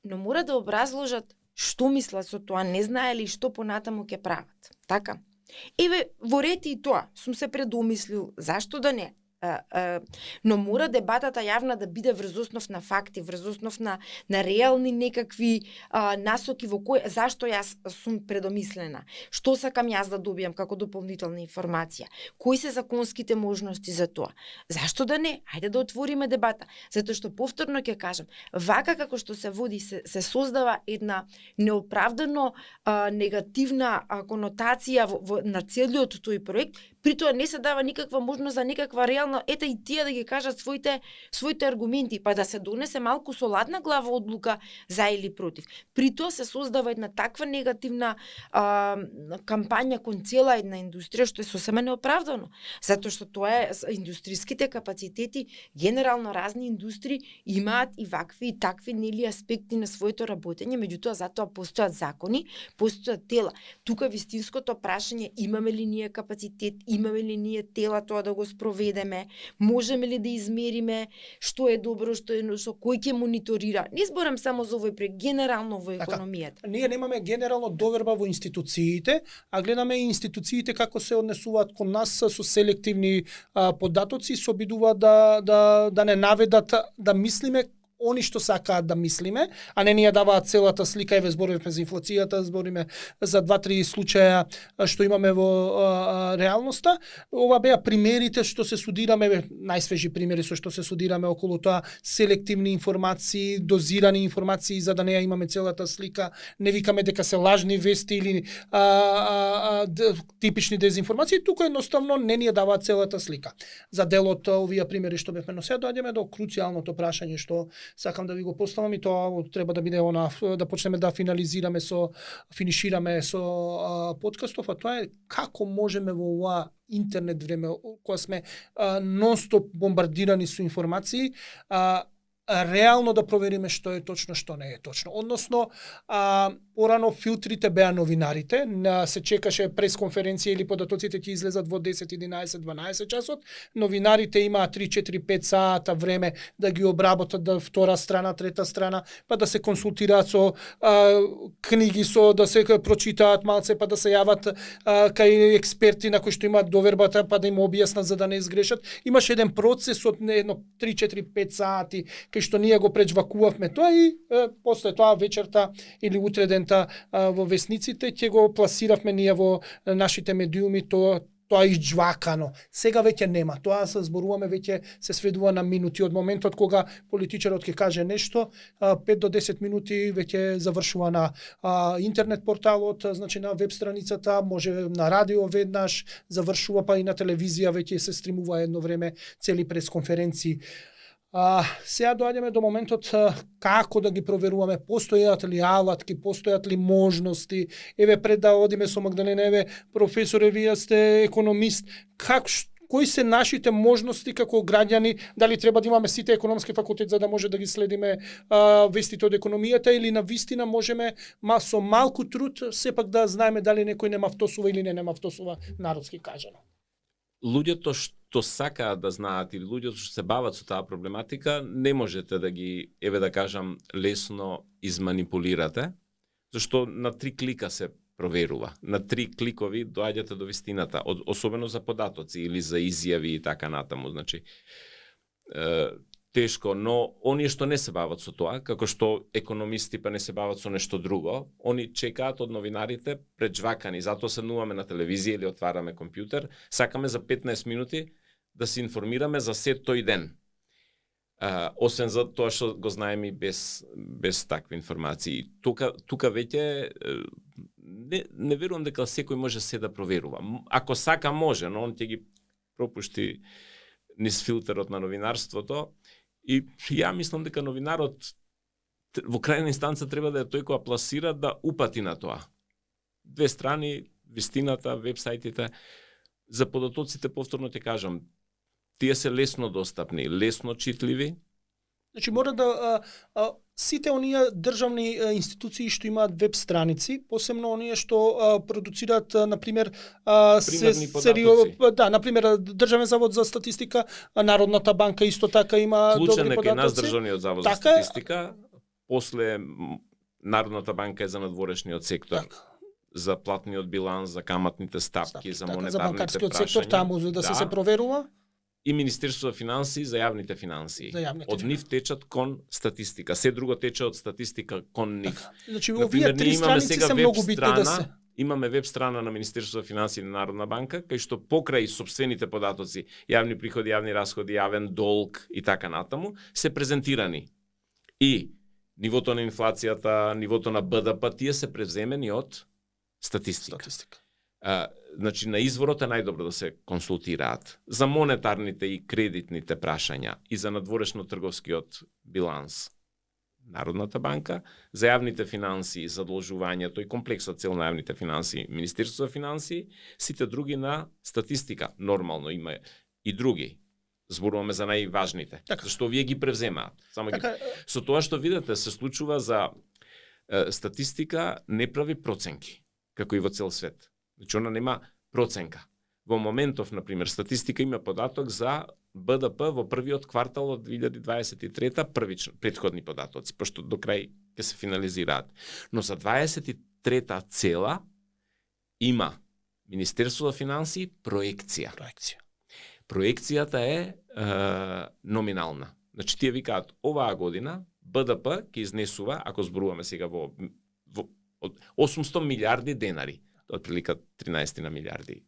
Speaker 2: Но мора да образложат што мислат со тоа, не знаеле што понатаму ќе прават. Така? Еве, во ред и тоа, сум се предумислил, зашто да не? Но мора дебатата јавна да биде врз основ на факти, врз основ на реални некакви насоки во кој зашто јас сум предомислена, што сакам јас да добијам како дополнителна информација, кои се законските можности за тоа. Зашто да не? Ајде да отвориме дебата, затоа што повторно ќе кажам, вака како што се води се создава една неоправдано негативна конотација на целиот тој проект, при тоа не се дава никаква можност за некаква реална, ете и тие да ги кажат своите аргументи, па да се донесе малку со ладна глава одлука за или против. При тоа се создава една таква негативна кампања кон цела една индустрија, што е сосема неоправдано. Затоа што тоа е индустријските капацитети, генерално разни индустрии имаат и вакви и такви нели аспекти на своето работење, меѓутоа затоа постојат закони, постојат тела. Тука вистинското прашање, имаме ли ние капацитет, имаме ли ние тела тоа да го спроведеме, можеме ли да измериме што е добро, што кој ќе мониторира. Не зборам само за овој проект, генерално во економијата.
Speaker 1: Ние немаме генерално доверба во институциите, а гледаме и институциите како се однесуваат кон нас со селективни податоци, се обидуваат да не наведат да мислиме они што сакаат да мислиме, а не ни ја даваат целата слика. Еве зборивме за инфлацијата, збориме за 2-3 случаја што имаме во реалноста. Ова беа примерите што се судираме, најсвежи примери со што се судираме околу тоа, селективни информации, дозирани информации за да не ја имаме целата слика. Не викаме дека се лажни вести или типични дезинформации, тука едноставно не ни ја даваат целата слика. За дел од овие примери што бевме, но сега доаѓаме до круцијалното прашање што сакам да ви го поставам и тоа треба да биде да почнеме да финишираме со подкастов, а тоа е како можеме во ова интернет време кога сме нонстоп бомбардирани со информации, реално да провериме што е точно, што не е точно. Односно, порано филтрите беа новинарите, се чекаше пресконференција или податоците ќе излезат во 10, 11, 12 часот, новинарите имаат 3, 4, 5 сата време да ги обработат втора страна, трета страна, па да се консултираат со книги, да се прочитаат малце, па да се јават кај експерти на кои што имаат довербата, па да им објаснат за да не изгрешат. Имаше еден процес од едно 3, 4, 5 сати кај што ние го пречвакувавме тоа и после тоа вечерта или утредента во весниците ќе го пласиравме ние во нашите медиуми тоа изџвакано. Сега веќе нема. Тоа се зборуваме, веќе се сведува на минути од моментот кога политичарот ќе каже нешто, 5 до 10 минути веќе завршува на интернет порталот, значи на веб страницата, може на радио веднаш, завршува па и на телевизија, веќе се стримува едно време цели пресконференции. Сега доаѓаме до моментот како да ги проверуваме, постојат ли алатки, постојат ли можности. Еве пред да одиме со Магдалена, еве професоре, вие сте економист, кои се нашите можности како граѓани, дали треба да имаме сите економски факултет за да може да ги следиме вестите од економијата или на вистина можеме со малку труд сепак да знаеме дали некој нема втосува или не нема втосува, народски кажано.
Speaker 3: Луѓето што сакаат да знаат или луѓето што се бават со таа проблематика, не можете да ги, еве да кажам, лесно изманипулирате, зашто на 3 клика се проверува. На 3 кликови доаѓате до вистината, особено за податоци или за изјави и така натаму. Значи, тешко, но оние што не се бават со тоа, како што економисти па не се бават со нешто друго, они чекаат од новинарите преджвакани, затоа седнуваме на телевизија или отвараме компјутер, сакаме за 15 минути да се информираме за се тој ден. Освен за тоа што го знаеме и без такви информации. Тука веќе не верувам дека секој може се да проверува. Ако сака може, но он ќе ги пропушти низ филтерот на новинарството и ја мислам дека новинарот во крајна инстанца треба да е тој кој пласира да упати на тоа. Две страни, вистината, вебсајтите, за податоците повторно ти кажам, тие се лесно достапни, лесно читливи.
Speaker 1: Значи мора да сите оние државни институции што имаат веб страници, посебно оние што продуцираат на пример например Државен завод за статистика, Народната банка исто така има
Speaker 3: Клучен
Speaker 1: добри
Speaker 3: е кај нас
Speaker 1: податоци.
Speaker 3: Државниот завод
Speaker 1: Така,
Speaker 3: за статистика, после Народната банка е за надворешниот сектор.
Speaker 1: така.
Speaker 3: За платниот биланс, за каматните стапки, за
Speaker 1: така,
Speaker 3: монетарните
Speaker 1: за банкарскиот сектор
Speaker 3: прашања.
Speaker 1: таму за да се проверува.
Speaker 3: И Министерство за финансии за јавните финансии.
Speaker 1: За јавните
Speaker 3: Од нив течат кон статистика. Се друго тече од статистика кон нив.
Speaker 1: Така. Значи
Speaker 3: Например,
Speaker 1: овие три
Speaker 3: ние имаме
Speaker 1: страници
Speaker 3: сега
Speaker 1: се
Speaker 3: веб
Speaker 1: многу битни да се.
Speaker 3: Имаме веб страна на Министерство за финансии на Народна банка, кај што покрај сопствените податоци, јавни приходи, јавни расходи, јавен долг и така натаму, се презентирани. И нивото на инфлацијата, нивото на БДП, тие се превземени од статистика. Значи, на изворот е најдобро да се консултираат за монетарните и кредитните прашања и за надворешно трговскиот биланс. Народната банка, за јавните финансии, задолжувањето и комплексот цел на јавните финансии, Министерство за финансии, сите други на статистика. Нормално има и други. Зборуваме за најважните,
Speaker 1: така.
Speaker 3: Зашто вие ги превземаат. Само
Speaker 1: Така,
Speaker 3: Со тоа што видите се случува за статистика не прави проценки, како и во цел свет. Значи она нема проценка. Во моментов, например, статистика има податок за БДП во првиот квартал од 2023 предходни податоци, пошто до крај ќе се финализираат. Но за 23-та цела има Министерство за финансии проекција. Проекцијата е номинална. Значи тие викаат оваа година БДП ќе изнесува, ако зборуваме сега во 800 милиарди денари. Тоа е прилика 13 на милиарди.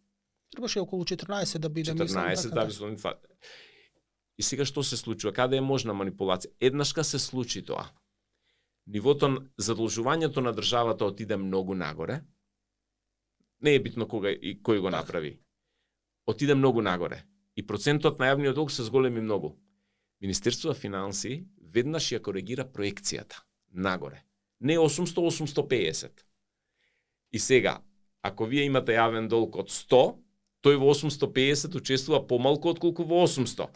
Speaker 1: Требаше околу 14 да биде,
Speaker 3: 14,
Speaker 1: мислам.
Speaker 3: да. И сега што се случува? Каде е можна манипулација? Еднашка се случи тоа. Нивото задолжувањето на државата отиде многу нагоре. Не е битно кога и кој го направи. Отиде многу нагоре. И процентот на јавниот долг се зголеми многу. Министерство за финансии веднаш ја коригира проекцијата нагоре. Не 800-850. И сега, ако вие имате јавен долг од 100, тој во 850 учествува помалку отколку во 800.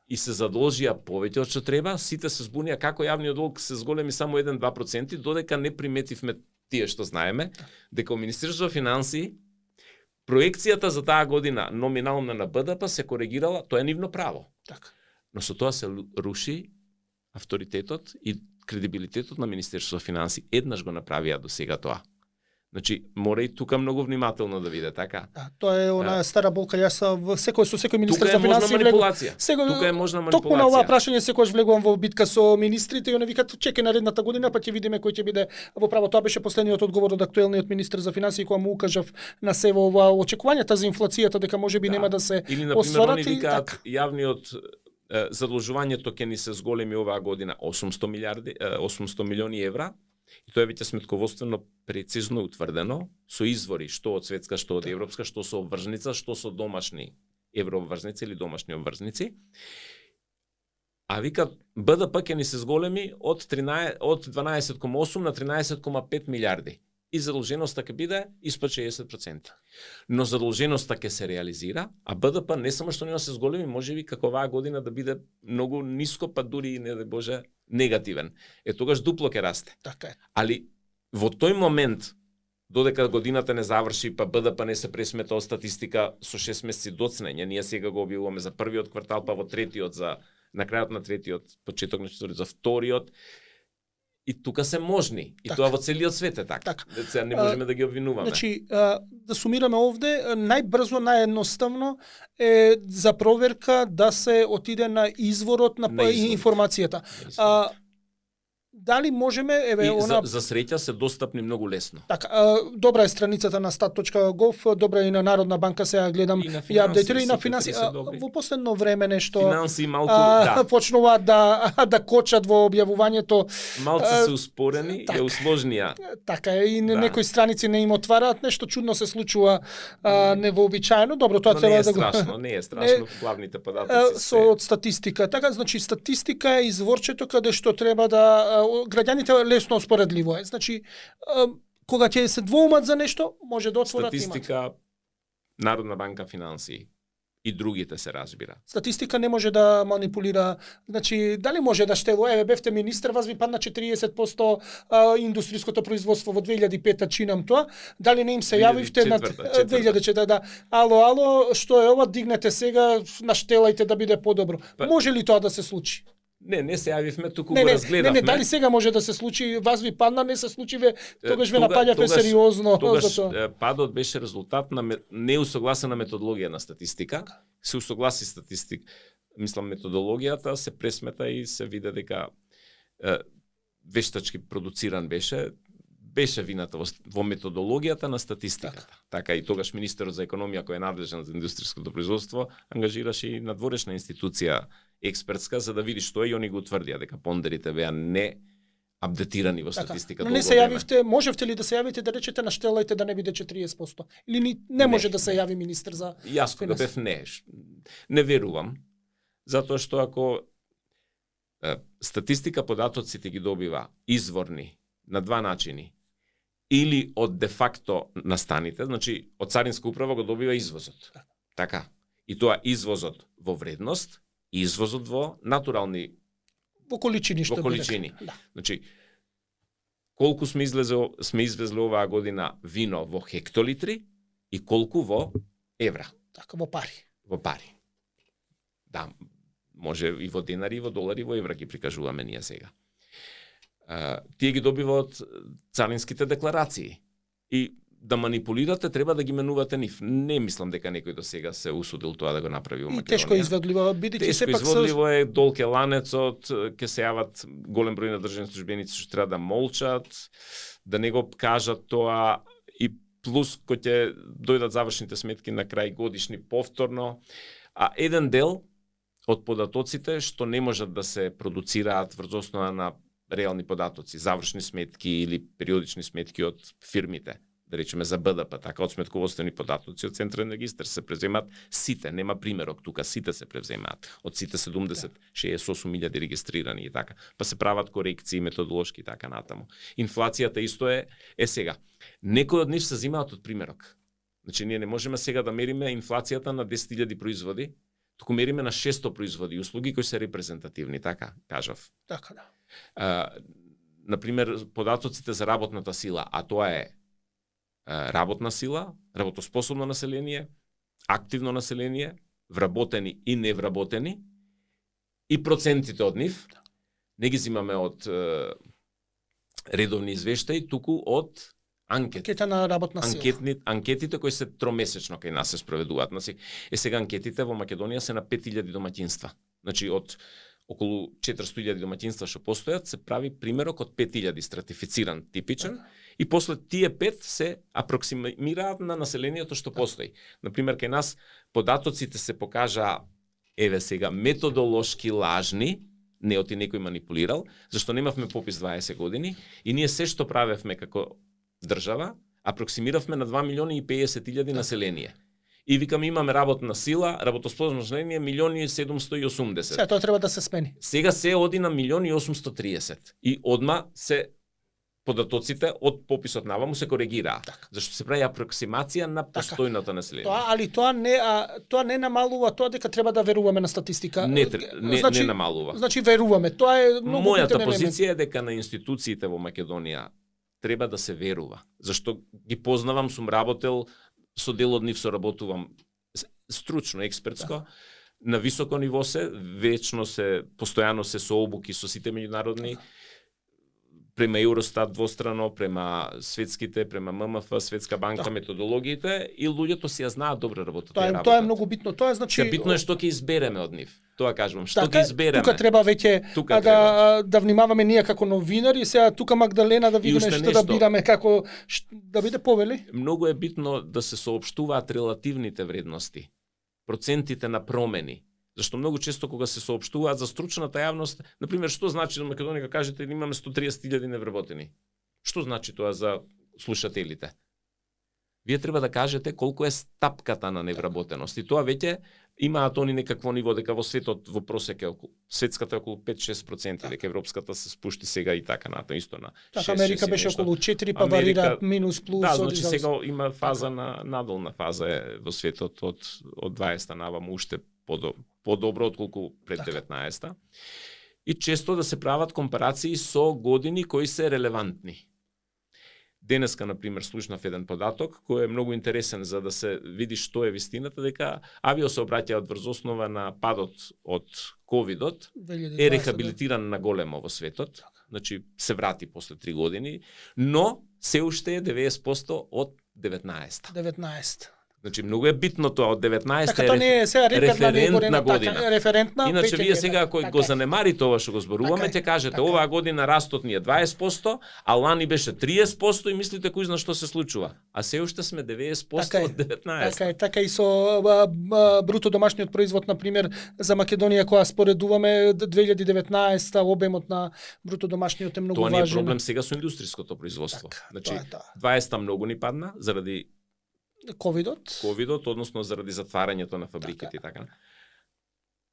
Speaker 3: И се задолжија повеќе од што треба, сите се збунија како јавниот долг се зголеми само 1-2%, додека не приметивме тие што знаеме, дека Министерство за финансии проекцијата за таа година номинална на БДП се коригирала, тоа е нивно право.
Speaker 1: Така.
Speaker 3: Но со тоа се руши авторитетот и кредибилитетот на Министерство за финансии. Еднаш го направија до сега тоа. Значи, мора и тука многу внимателно да виде, така?
Speaker 1: Да, тоа е она стара болка. Јас со секој министер
Speaker 3: тука
Speaker 1: за финансии
Speaker 3: манипулација.
Speaker 1: влегувам.
Speaker 3: Тука е можна манипулација.
Speaker 1: Токму на оваа прашање секогаш влегувам во битка со министрите и они викаат чекај наредната година па ќе видиме кој ќе биде во право. Тоа беше последниот одговор од актуелниот министер за финансии кога му укажав на се во ова очекувањата за инфлацијата дека можеби нема да се
Speaker 3: или на пример
Speaker 1: остварат
Speaker 3: они
Speaker 1: и
Speaker 3: викаат
Speaker 1: така.
Speaker 3: јавниот задолжувањето ќе ни се зголеми оваа година 800 милиони евра. И тоа е веќе сметководствено прецизно утврдено со извори што од светска, што од европска, што со обврзница, што со домашни еврообврзници или домашни обврзници. А вика БДП ќе ни се зголеми од 12,8 на 13,5 милиарди. И задолженоста ќе биде испод 60%. Но задолженоста ќе се реализира, а БДП не само што нема се зголеми, можеби како оваа година да биде многу ниско, па дури и не да Боже негативен. Тогаш дупло ќе расте.
Speaker 1: Така е.
Speaker 3: Али во тој момент, додека годината не заврши, па БДП не се пресмета од статистика со 6 месеци доцнење, ние сега го објавуваме за првиот квартал, па во третиот на крајот на третиот, почеток на четвртиот за вториот. И тука се можни. И
Speaker 1: така.
Speaker 3: тоа во целиот свет е така. Сега не можеме да ги обвинуваме.
Speaker 1: Значи, да сумираме овде, најбрзо, наједноставно е за проверка да се отиде на изворот на информацијата. дали можеме, еве,
Speaker 3: за среќа се достапни многу лесно.
Speaker 1: Така, добра е страницата на stat.gov, добра е и на Народна банка, сега гледам
Speaker 3: И на
Speaker 1: и
Speaker 3: финанси,
Speaker 1: апдейтери, и на
Speaker 3: сите
Speaker 1: финанси.
Speaker 3: три се добри.
Speaker 1: Во последно време нешто
Speaker 3: Финанси малку,
Speaker 1: почнуваат да кочат во објавувањето.
Speaker 3: малце се успорени,
Speaker 1: така.
Speaker 3: е усложнија.
Speaker 1: Така е, и
Speaker 3: Да.
Speaker 1: некои страници не им отвараат, нешто чудно се случува невообичаено. Добро, тоа
Speaker 3: Но
Speaker 1: треба
Speaker 3: не е
Speaker 1: да го
Speaker 3: страшно, не е страшно, главните податоци
Speaker 1: со
Speaker 3: се.
Speaker 1: од статистика. Така, значи статистика е изворчето каде што треба да граѓаните лесно споредливо е. Значи кога ќе се двоумат за нешто, може да отворат имат.
Speaker 3: Статистика, Народна банка, финанси и другите се разбира.
Speaker 1: Статистика не може да манипулира. Значи, дали може да штело, еве бевте министр, вас ви падна 40% индустријското производство во 2005 чинам тоа, дали не им се јавивте на 2004 да. Ало, што е ова, дигнете сега, наштелајте да биде подобро. Може ли тоа да се случи?
Speaker 3: Не се јавивме, туку го разгледавме.
Speaker 1: Не, дали сега може да се случи, вас ви падна, не се случи, тогаш ве напаѓате сериозно за тоа.
Speaker 3: Падот беше резултат на неусогласена методологија на статистика. Се усогласи мислам методологијата, се пресмета и се виде дека вештачки продуциран беше вината во методологијата на статистиката. Така и тогаш министерот за економија кој е надлежен за индустријското производство ангажираше и надворешна институција експертска за да види што е и они го утврдија дека пондерите беа не апдетирани во статистиката.
Speaker 1: Но не се јавивте, можевте ли да се јавите да речете наштелајте да не биде 40%? Или не може да се јави министер за
Speaker 3: Јас кога бев не верувам, затоа што ако статистика податоците ги добива изворни на два начини, или од де-факто настаните, значи од Царинска управа го добива извозот. Така. И тоа извозот во вредност, извозот во натурални
Speaker 1: во количини што
Speaker 3: Да. Значи колку сме извезли оваа година вино во хектолитри и колку во евра.
Speaker 1: Така, во пари.
Speaker 3: Во пари. Да, може и во денари, и во долари, и во евра ги прикажуваме ние сега. Тие ги добива од царинските декларации. И да манипулирате, треба да ги менувате нив. Не мислам дека некој до сега се усудил тоа да го направи во Македонија.
Speaker 1: И тешко изведливо, бидејќи сепак
Speaker 3: изводливо е долг е ланецот, ќе се јават голем број на државни службеници што треба да молчат, да не го кажат тоа и плюс кој ќе дојдат завршните сметки на крај годишни повторно, а еден дел од податоците што не можат да се продуцираат врз основа на реални податоци, завршни сметки или периодични сметки од фирмите, да речеме за БДП, така од сметководствени податоци од Централен регистар се превземаат сите, нема примерок тука, сите се превземаат. Од сите 68.000 регистрирани и така. Па се прават корекции методолошки и така натаму. Инфлацијата исто е сега. Некои од нив се земаат од примерок. Значи ние не можеме сега да мериме инфлацијата на 10.000 производи, туку мериме на 600 производи и услуги кои се репрезентативни, така кажав.
Speaker 1: Така да.
Speaker 3: Например, податоците за работната сила, а тоа е работна сила, работоспособно население, активно население, вработени и невработени, и процентите од нив, не ги зимаме од редовни извештаи, туку од
Speaker 1: анкета на работна сила.
Speaker 3: Анкетите кои се тромесечно кај нас се спроведуваат. Сега анкетите во Македонија се на 5.000 домаќинства. Значи од околу 400.000 домаќинства што постојат, се прави примерок од 5.000 стратифициран, типичен, и после тие 5 се апроксимираат на населението што постои. Например, кај нас податоците се покажа, еве сега, методолошки лажни, не оти некој манипулирал, зашто немавме попис 20 години, и ние се што правевме како држава, апроксимиравме на 2.050.000 население. И викам имаме работна сила, работоспособно население 1.780.000.
Speaker 1: Сега тоа треба да се смени.
Speaker 3: Сега се оди на 1.830.000. И одма се податоците од пописот наваму се коригираа. Зашто се прави апроксимација на постојното население.
Speaker 1: Тоа не намалува тоа дека треба да веруваме на статистика.
Speaker 3: Не намалува.
Speaker 1: Значи веруваме. Тоа е многу
Speaker 3: Мојата позиција е дека на институциите во Македонија треба да се верува. Зашто ги познавам, сум работел, со дел од нив соработувам стручно, експертско, на високо ниво се, постојано се со обуки со сите меѓународни према Евростат двострано, према светските, према ММФ, Светска банка, методологиите, и луѓето си ја знаат добро работата.
Speaker 1: Тоа е многу битно. Тоа значи
Speaker 3: Битно е што ќе избереме од нив. Тоа кажувам, што
Speaker 1: така,
Speaker 3: ќе избереме.
Speaker 1: Тука треба веќе да внимаваме ние како новинари, сега тука Магдалена да видиме што да бираме, како да биде повели.
Speaker 3: Многу е битно да се соопштуваат релативните вредности, процентите на промени. Зашто многу често кога се соопштуваат за стручната јавност, на пример, што значи за Македонија, кажете имаме 130.000 невработени. Што значи тоа за слушателите? Вие треба да кажете колку е стапката на невработеност. И тоа веќе имаат они некакво ниво, дека во светот во просек е светската е околу 5-6%, дека европската се спушти сега и така натаму исто на 6.
Speaker 1: Така Америка беше околу 4, па варира минус плюс.
Speaker 3: Да, значи сега има фаза на надолна фаза е во светот од 20-та наваму уште подобро отколку пред 19-та. И често да се прават компарации со години кои се релевантни. Денеска, например, слушнав еден податок кој е многу интересен за да се види што е вистината, дека авиосообраќајот врз основа на падот од ковидот е рехабилитиран на големо во светот, значи се врати после 3 години, но се уште е 90% од 19. Значи многу е битно тоа од 19-та референтна година.
Speaker 1: Референтна.
Speaker 3: Иначе вие сега кој го занемари тоа што го зборуваме, ќе кажете оваа година растот ни е 20%, а лани беше 30% и мислите кој зна што се случува. А се уште сме 90% од 19.
Speaker 1: Така и со бруто домашниот производ, на пример, за Македонија која споредуваме 2019 обемот на бруто домашниот е многу важен.
Speaker 3: Тоа не е проблем сега со индустријското производство. Значи 20-та многу ни падна заради ковидот, односно заради затварањето на фабриките и така.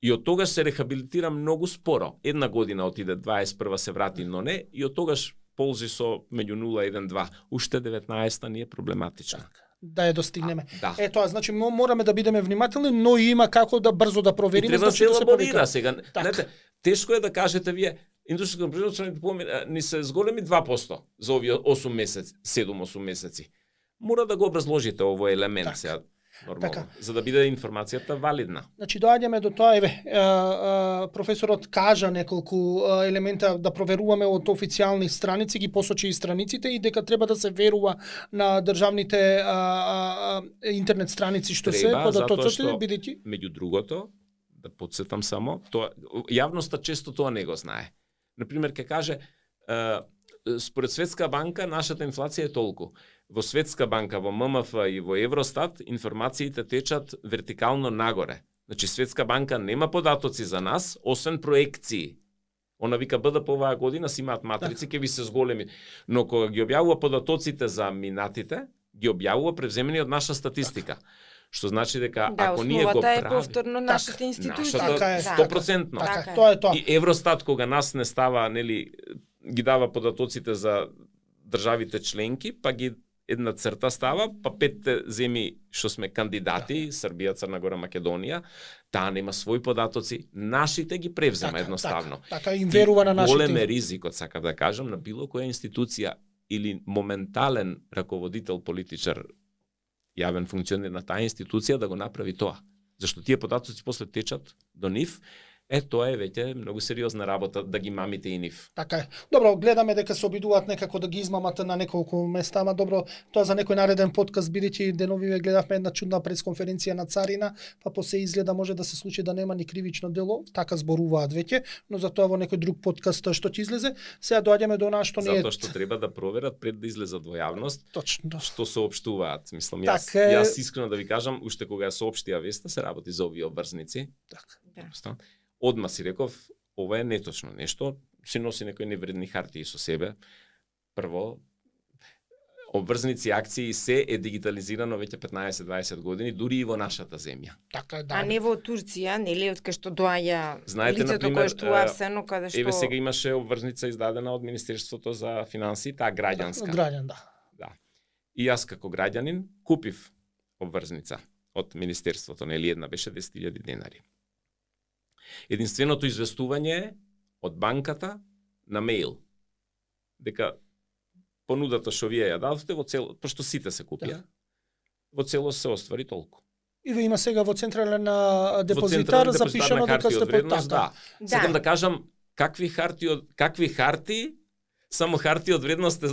Speaker 3: И од тогаш се рехабилитира многу споро. Една година отиде, 21 се врати, но не, и од тогаш ползи со меѓу 0 и 1-2. Уште 19-та ни е проблематична.
Speaker 1: Да ја достигнеме.
Speaker 3: Да.
Speaker 1: Тоа, значи мораме да бидеме внимателни, но има како да брзо да провериме.
Speaker 3: И треба да се елаборира сега. Знаете, тешко е да кажете вие, индустријското производство ни се зголеми 2% за овие 8 месеци, 7-8 месеци. Мора да го образложите овој елемент сега нормално, за да биде информацијата валидна.
Speaker 1: Значи доаѓаме до тоа, професорот кажа неколку елемента да проверуваме од официјални страници, ги посочи и страниците и дека треба да се верува на државните интернет страници што се податоците, бидејќи
Speaker 3: меѓу другото, да потсетам само, тоа јавноста често тоа не го знае. Например, ќе каже според Светска банка нашата инфлација е толку. Во Светска банка, во ММФ и во Евростат информациите течат вертикално нагоре. Значи Светска банка нема податоци за нас, освен проекции. Она вика БДП оваа година си имаат матрици, ќе ви се зголеми. Но кога ги објавува податоците за минатите, ги објавува превземени од наша статистика. Што значи дека ако ние го правиме...
Speaker 2: Да, основата е повторно нашите институции.
Speaker 3: Нашата 100%.
Speaker 1: Тоа е тоа.
Speaker 3: И Евростат кога нас не става, нели, ги дава податоците за државите членки, па ги една црта става, па 5 земји што сме кандидати, Србија, Црна Гора, Македонија, таа нема своји податоци, нашите ги превзема едноставно.
Speaker 1: Така им верува на нашите.
Speaker 3: Голем е ризикот, сакам да кажам, на било која институција или моментален раководител, политичар, јавен функционер на таа институција да го направи тоа. Зашто тие податоци после течат до нив, тоа е веќе многу сериозна работа да ги мамите и нив.
Speaker 1: Така е. Добро, гледаме дека се обидуваат некако да ги измамат на неколку места, ама добро, тоа за некој нареден подкаст, бидејќи денови гледавме една чудна пресконференција на Царина, па после изгледа може да се случи да нема ни кривично дело, така зборуваат веќе, но за тоа во некој друг подкаст што ќе излезе. Сега доаѓаме до она што
Speaker 3: Затоа што треба да проверат пред да излезат во јавност.
Speaker 1: Точно.
Speaker 3: Што соопштуваат. Мислам, јас искрено да ви кажам, уште кога ја соопштија веста, се работи за овие обврзници.
Speaker 1: Така.
Speaker 3: Одма си реков, ова е неточно нешто, си носи некои невредни хартии со себе. Прво, обврзници акции се е дигитализирано веќе 15-20 години, дури и во нашата земја.
Speaker 1: Така,
Speaker 2: а не во Турција, нели, од кај што доаѓа лицето
Speaker 3: например,
Speaker 2: кое што Арсено, каде што...
Speaker 3: Еве сега имаше обврзница издадена од Министерството за финансии, таа граѓанска. Да. И јас како граѓанин купив обврзница од Министерството, нели една беше 10.000 денари. Единственото известување е од банката на мејл, дека понудата што вие ја дадовте во цело, пошто сите се купија, во целост се оствари толку.
Speaker 1: И ве има сега во централен депозитар запишано дека сте под така.
Speaker 3: Да. Сакам да кажам какви харти Само хартија од вредност е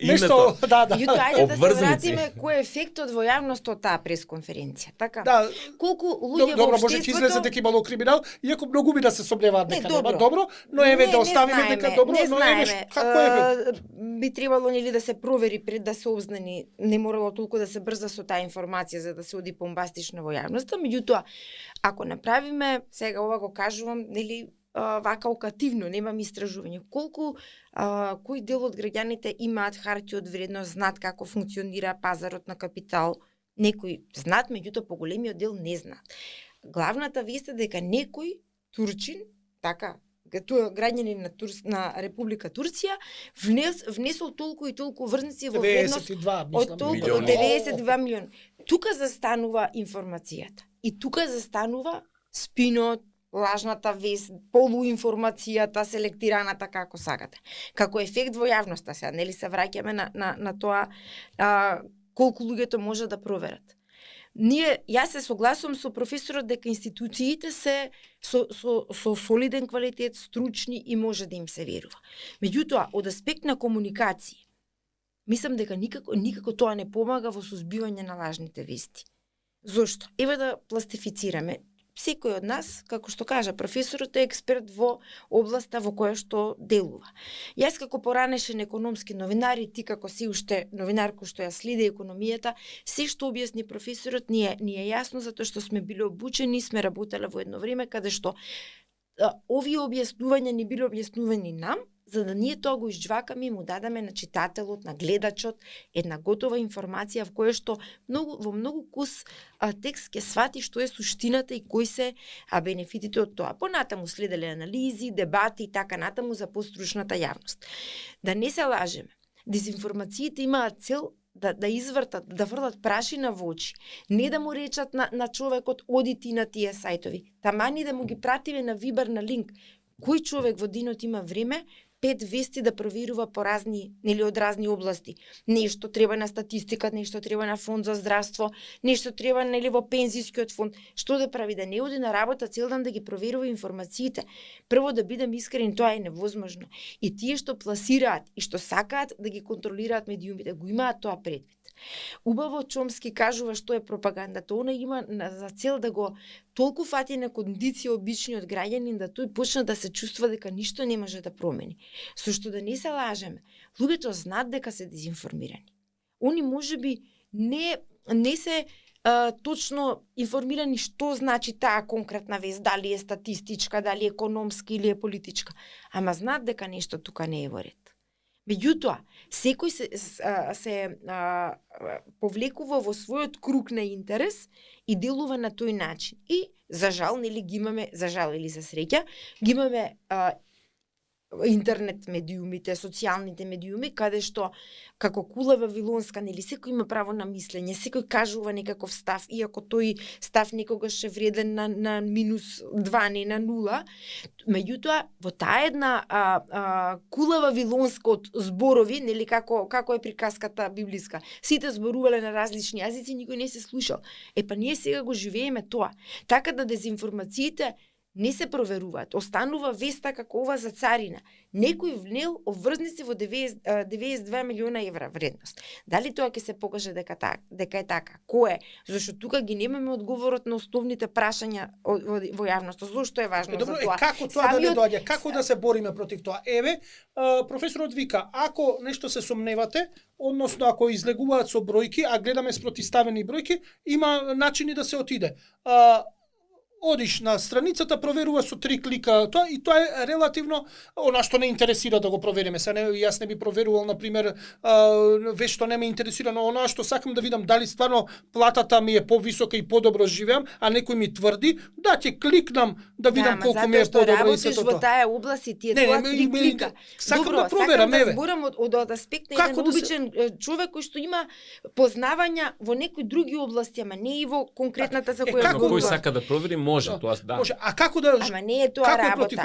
Speaker 1: Нешто,
Speaker 3: името.
Speaker 1: да.
Speaker 2: Јуто, ајде да се
Speaker 3: Обврзници.
Speaker 2: вратиме кој е ефектот во јавност од таа пресконференција. Така?
Speaker 1: Да,
Speaker 2: Колку луѓе во
Speaker 1: добро, може ќе излезе
Speaker 2: општеството
Speaker 1: дека имало криминал, иако многу би да се сомневаат
Speaker 2: Не,
Speaker 1: дека
Speaker 2: добро.
Speaker 1: нема добро, но еве да оставиме
Speaker 2: знаеме,
Speaker 1: дека добро,
Speaker 2: не
Speaker 1: но еве
Speaker 2: знаеме.
Speaker 1: како е.
Speaker 2: Би требало нели да се провери пред да се обзнани, не морало толку да се брза со таа информација за да се оди бомбастично во јавноста, меѓутоа ако направиме, сега ова го кажувам, нели вака окативно, немам истражување. Колку кој дел од граѓаните имаат хартија од вредност, знаат како функционира пазарот на капитал, некои знаат, меѓутоа поголемиот дел не знаат. Главната вест е дека некој турчин, така, тоа граѓанин на Република Турција, внесол толку и толку врзници во вредност
Speaker 1: 92,
Speaker 2: од
Speaker 1: мислам.
Speaker 2: толку
Speaker 3: Милиони.
Speaker 2: 92 милиони. Тука застанува информацијата. И тука застанува спинот, лажната вест, полуинформацијата, селектираната како сакате. Како ефект во јавноста сега, нели се враќаме на тоа колку луѓето може да проверат. Јас се согласувам со професорот дека институциите се со солиден квалитет, стручни и може да им се верува. Меѓутоа, од аспект на комуникација, мислам дека никако тоа не помага во сузбивање на лажните вести. Зошто? Еве да пластифицираме. Секој од нас, како што кажа професорот, е експерт во областа во која што делува. Јас како поранешен економски новинар и ти како си уште новинар кој што ја следи економијата, се што објасни професорот ни е јасно затоа што сме биле обучени, сме работеле во едно време каде што овие објаснувања не биле објаснувани нам, за да ние тоа го изџвакаме и му дадаме на читателот, на гледачот, една готова информација во која што во многу кус текст ќе свати што е суштината и кои се бенефитите од тоа. Понатаму следеле анализи, дебати и така натаму за постручната јавност. Да не се лажеме, дезинформациите имаат цел да извртат, да врлат прашина во очи. Не да му речат на човекот оди ти на тие сајтови. Тамани да му ги пратиме на Вибер на линк. Кој човек во денот има време 5 вести да проверува по разни, нели од разни области. Нешто треба на статистика, нешто треба на фонд за здравство, нешто треба нели во пензискиот фонд. Што да прави, да не оди на работа цел ден да ги проверува информациите? Прво да бидам искрен, тоа е невозможно. И тие што пласираат и што сакаат да ги контролираат медиумите, го имаат тоа предвид. Убаво Чомски кажува што е пропагандата. Она има за цел да го толку фати на кондиција обичниот граѓанин да тој почне да се чувства дека ништо не може да промени. Со што да не се лажеме, луѓето знаат дека се дезинформирани. Они можеби не се точно информирани што значи таа конкретна вест, дали е статистичка, дали е економски или е политичка, ама знаат дека нешто тука не е во ред. Меѓутоа, секој се повлекува во својот круг на интерес и делува на тој начин. И за жал, нели ги имаме, за жал или за среќа, ги имаме интернет медиумите, социјалните медиуми, каде што како кула вавилонска, нели секој има право на мислење, секој кажува некаков став, иако тој став некогаш е вреден на минус 2, не на 0. Меѓутоа, во таа една кула вавилонска од зборови, нели како е приказката библиска, сите зборувале на различни јазици, никој не се слушал. Па ние сега го живееме тоа. Така да дезинформациите не се проверуваат. Останува веста како ова за царина. Некој внел обврзници во 92 милиона евра вредност. Дали тоа ќе се покаже дека е така? Кој е? Зашто тука ги немаме одговорот на основните прашања во јавноста. Зошто е важно
Speaker 1: Добро,
Speaker 2: за тоа?
Speaker 1: Како тоа да не доаѓа? Како да се бориме против тоа? Еве, професорот вика, ако нешто се сомневате, односно ако излегуваат со бројки, а гледаме спротивставени бројки, има начини да се отиде. Одиш на страницата, проверува со 3 клика тоа и тоа е релативно она што не интересира да го провериме. Јас не би проверувал на пример веќе што не ме интересира, но она што сакам да видам дали стварно платата ми е повисока и подобро живеам, а некој ми тврди, да ќе кликнам да видам колку ми е подобро и сето тоа.
Speaker 2: Во таа област и тие тоа 3 клика.
Speaker 1: Сакам да проверам, еве.
Speaker 2: Зборам од аспект на еден обичен човек кој што има познавања во некои други области, ама не и во конкретната за која
Speaker 3: зборува. Кој сака да провери може, тоа да.
Speaker 1: Може, а како да
Speaker 2: Ама не е тоа работа.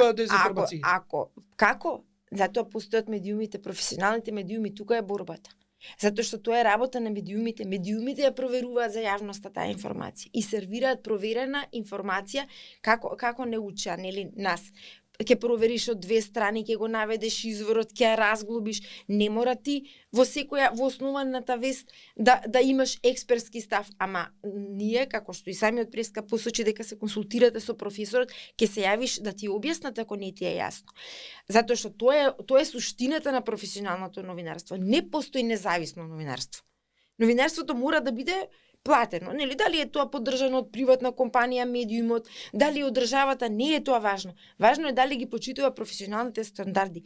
Speaker 2: Како? Затоа постојат медиумите, професионалните медиуми, тука е борбата. Затоа што тоа е работа на медиумите. Медиумите ја проверуваат за јавноста таа информација и сервираат проверена информација како не учеа, нели нас. ќе провериш од две страни, ќе го наведеш изворот, ќе ја разглобиш. Не мора ти во основаната вест да имаш експертски став, ама ние како што и самиот преска посочи дека се консултирате со професорот, ќе се јавиш да ти објаснат ако не ти е јасно. Затоа што тоа е суштината на професионалното новинарство. Не постои независно новинарство. Новинарството мора да биде платено, нели? Дали е тоа поддржано од приватна компанија, медиумот, дали од државата, не е тоа важно. Важно е дали ги почитува професионалните стандарди.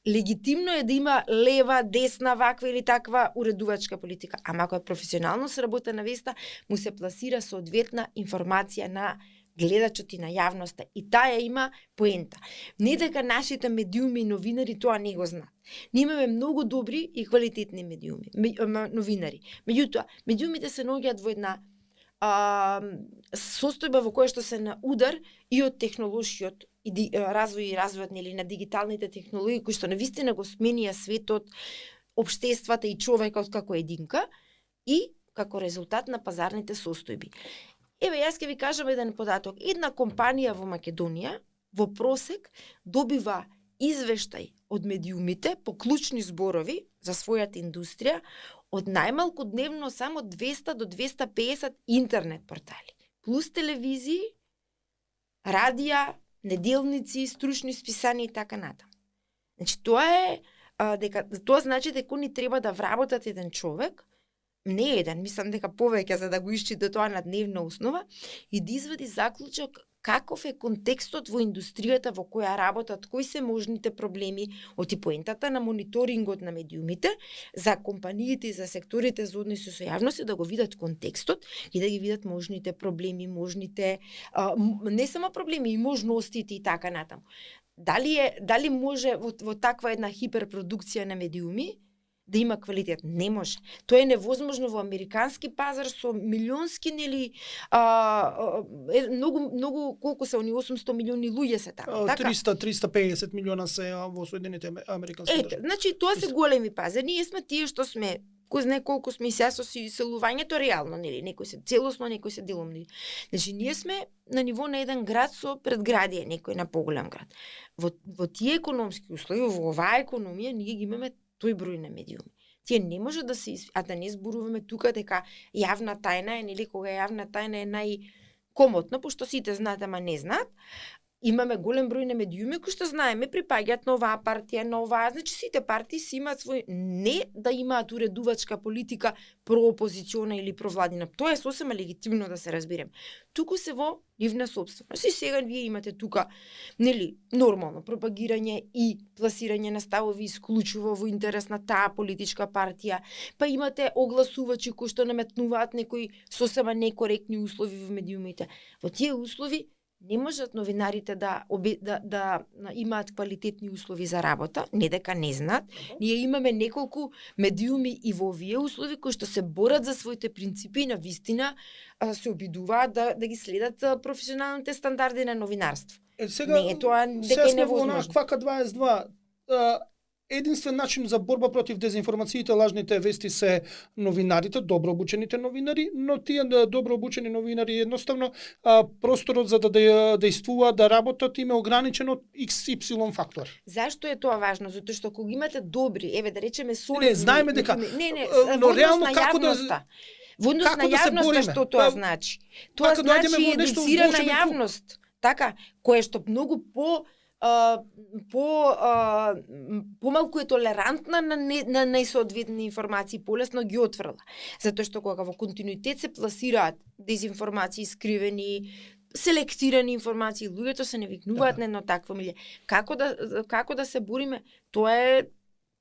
Speaker 2: Легитимно е да има лева, десна, ваква или таква уредувачка политика. Ама ако е професионално сработена веста, му се пласира соодветна информација на гледачот и на јавноста. И таа има поента. Не дека нашите медиуми и новинари тоа не го знаат. Ние имаме многу добри и квалитетни медиуми, новинари. Меѓутоа, медиумите се наоѓаат во една состојба во која што се на удар и од технолошкиот развој и развојот на дигиталните технологии, кои што навистина го сменија светот, општествата и човекот како единка и како резултат на пазарните состојби. Еве, јас ќе ви кажам еден податок. Една компанија во Македонија во просек добива извештај од медиумите по клучни зборови за својата индустрија од најмалку дневно само 200 до 250 интернет портали, плюс телевизии, радија, неделници, стручни списани и така натаму. Значи, тоа значи дека ни треба да вработат еден човек, не еден, мислам дека повеќе за да го исчита тоа на дневна основа и да извади заклучок каков е контекстот во индустријата во која работат, кои се можните проблеми, од поентата на мониторингот на медиумите за компаниите и за секторите за односи со јавност, да го видат контекстот и да ги видат можните проблеми, можните не само проблеми, и можностите и така натаму. Дали може во таква една хиперпродукција на медиуми да има квалитет? Не може. Тоа е невозможно во американски пазар со милионски, многу колку се они 800 милиони луѓе се таму.
Speaker 1: 350 милиона се во Соединените Американски држави.
Speaker 2: Значи тоа се големи пазари. Ние сме тие што сме кој знае колку сме и со иселувањето реално, нели? Некои се целосно, некои се деломни. Значи ние сме на ниво на еден град со предградие, некој на поголем град. Во тие економски услови, во оваа економија, ние ги имаме тој број на медиуми. Тие не може да се да не зборуваме тука дека јавна тајна е, нели, кога јавна тајна е најкомотно, пошто сите знаат, ама не знаат. Имаме голем број на медиуми кои што знаеме припаѓаат на оваа партија, на оваа, значи сите партии си имаат свој, не да имаат уредувачка политика проопозициона или провладина. Тоа е сосема легитимно да се разберем. Туку се во нивна сопственост. И сега вие имате тука, нели, нормално пропагирање и пласирање на ставови исклучиво во интерес на таа политичка партија, па имате огласувачи кои што наметнуваат некои сосема некоректни услови во медиумите. Во тие услови не можат новинарите да имаат квалитетни услови за работа, не дека не знаат. Ние имаме неколку медиуми и во овие услови кои што се борат за своите принципи и на вистина се обидуваат да ги следат професионалните стандарди на новинарство.
Speaker 1: Сега,
Speaker 2: не е тоа дека е невозможно.
Speaker 1: Сега Квака 22, единствен начин за борба против дезинформациите, лажните вести се новинарите, добро обучените новинари, но тие добро обучени новинари едноставно просторот за да действуваат, да работат им е ограничен од XY фактор.
Speaker 2: Зашто е тоа важно? Затоа што кога имате добри, еве да речеме солидни,
Speaker 1: не знаеме дека
Speaker 2: но реално како во однос на јавноста што тоа значи? Тоа значи едуцирана јавност, така, кое што многу помалку е толерантна на несоодветни информации, полесно ги отврла. Затоа што кога во континуитет се пласираат дезинформации, скривени, селектирани информации, луѓето се навикнуваат на едно такво милје. Како да се бориме? Тоа е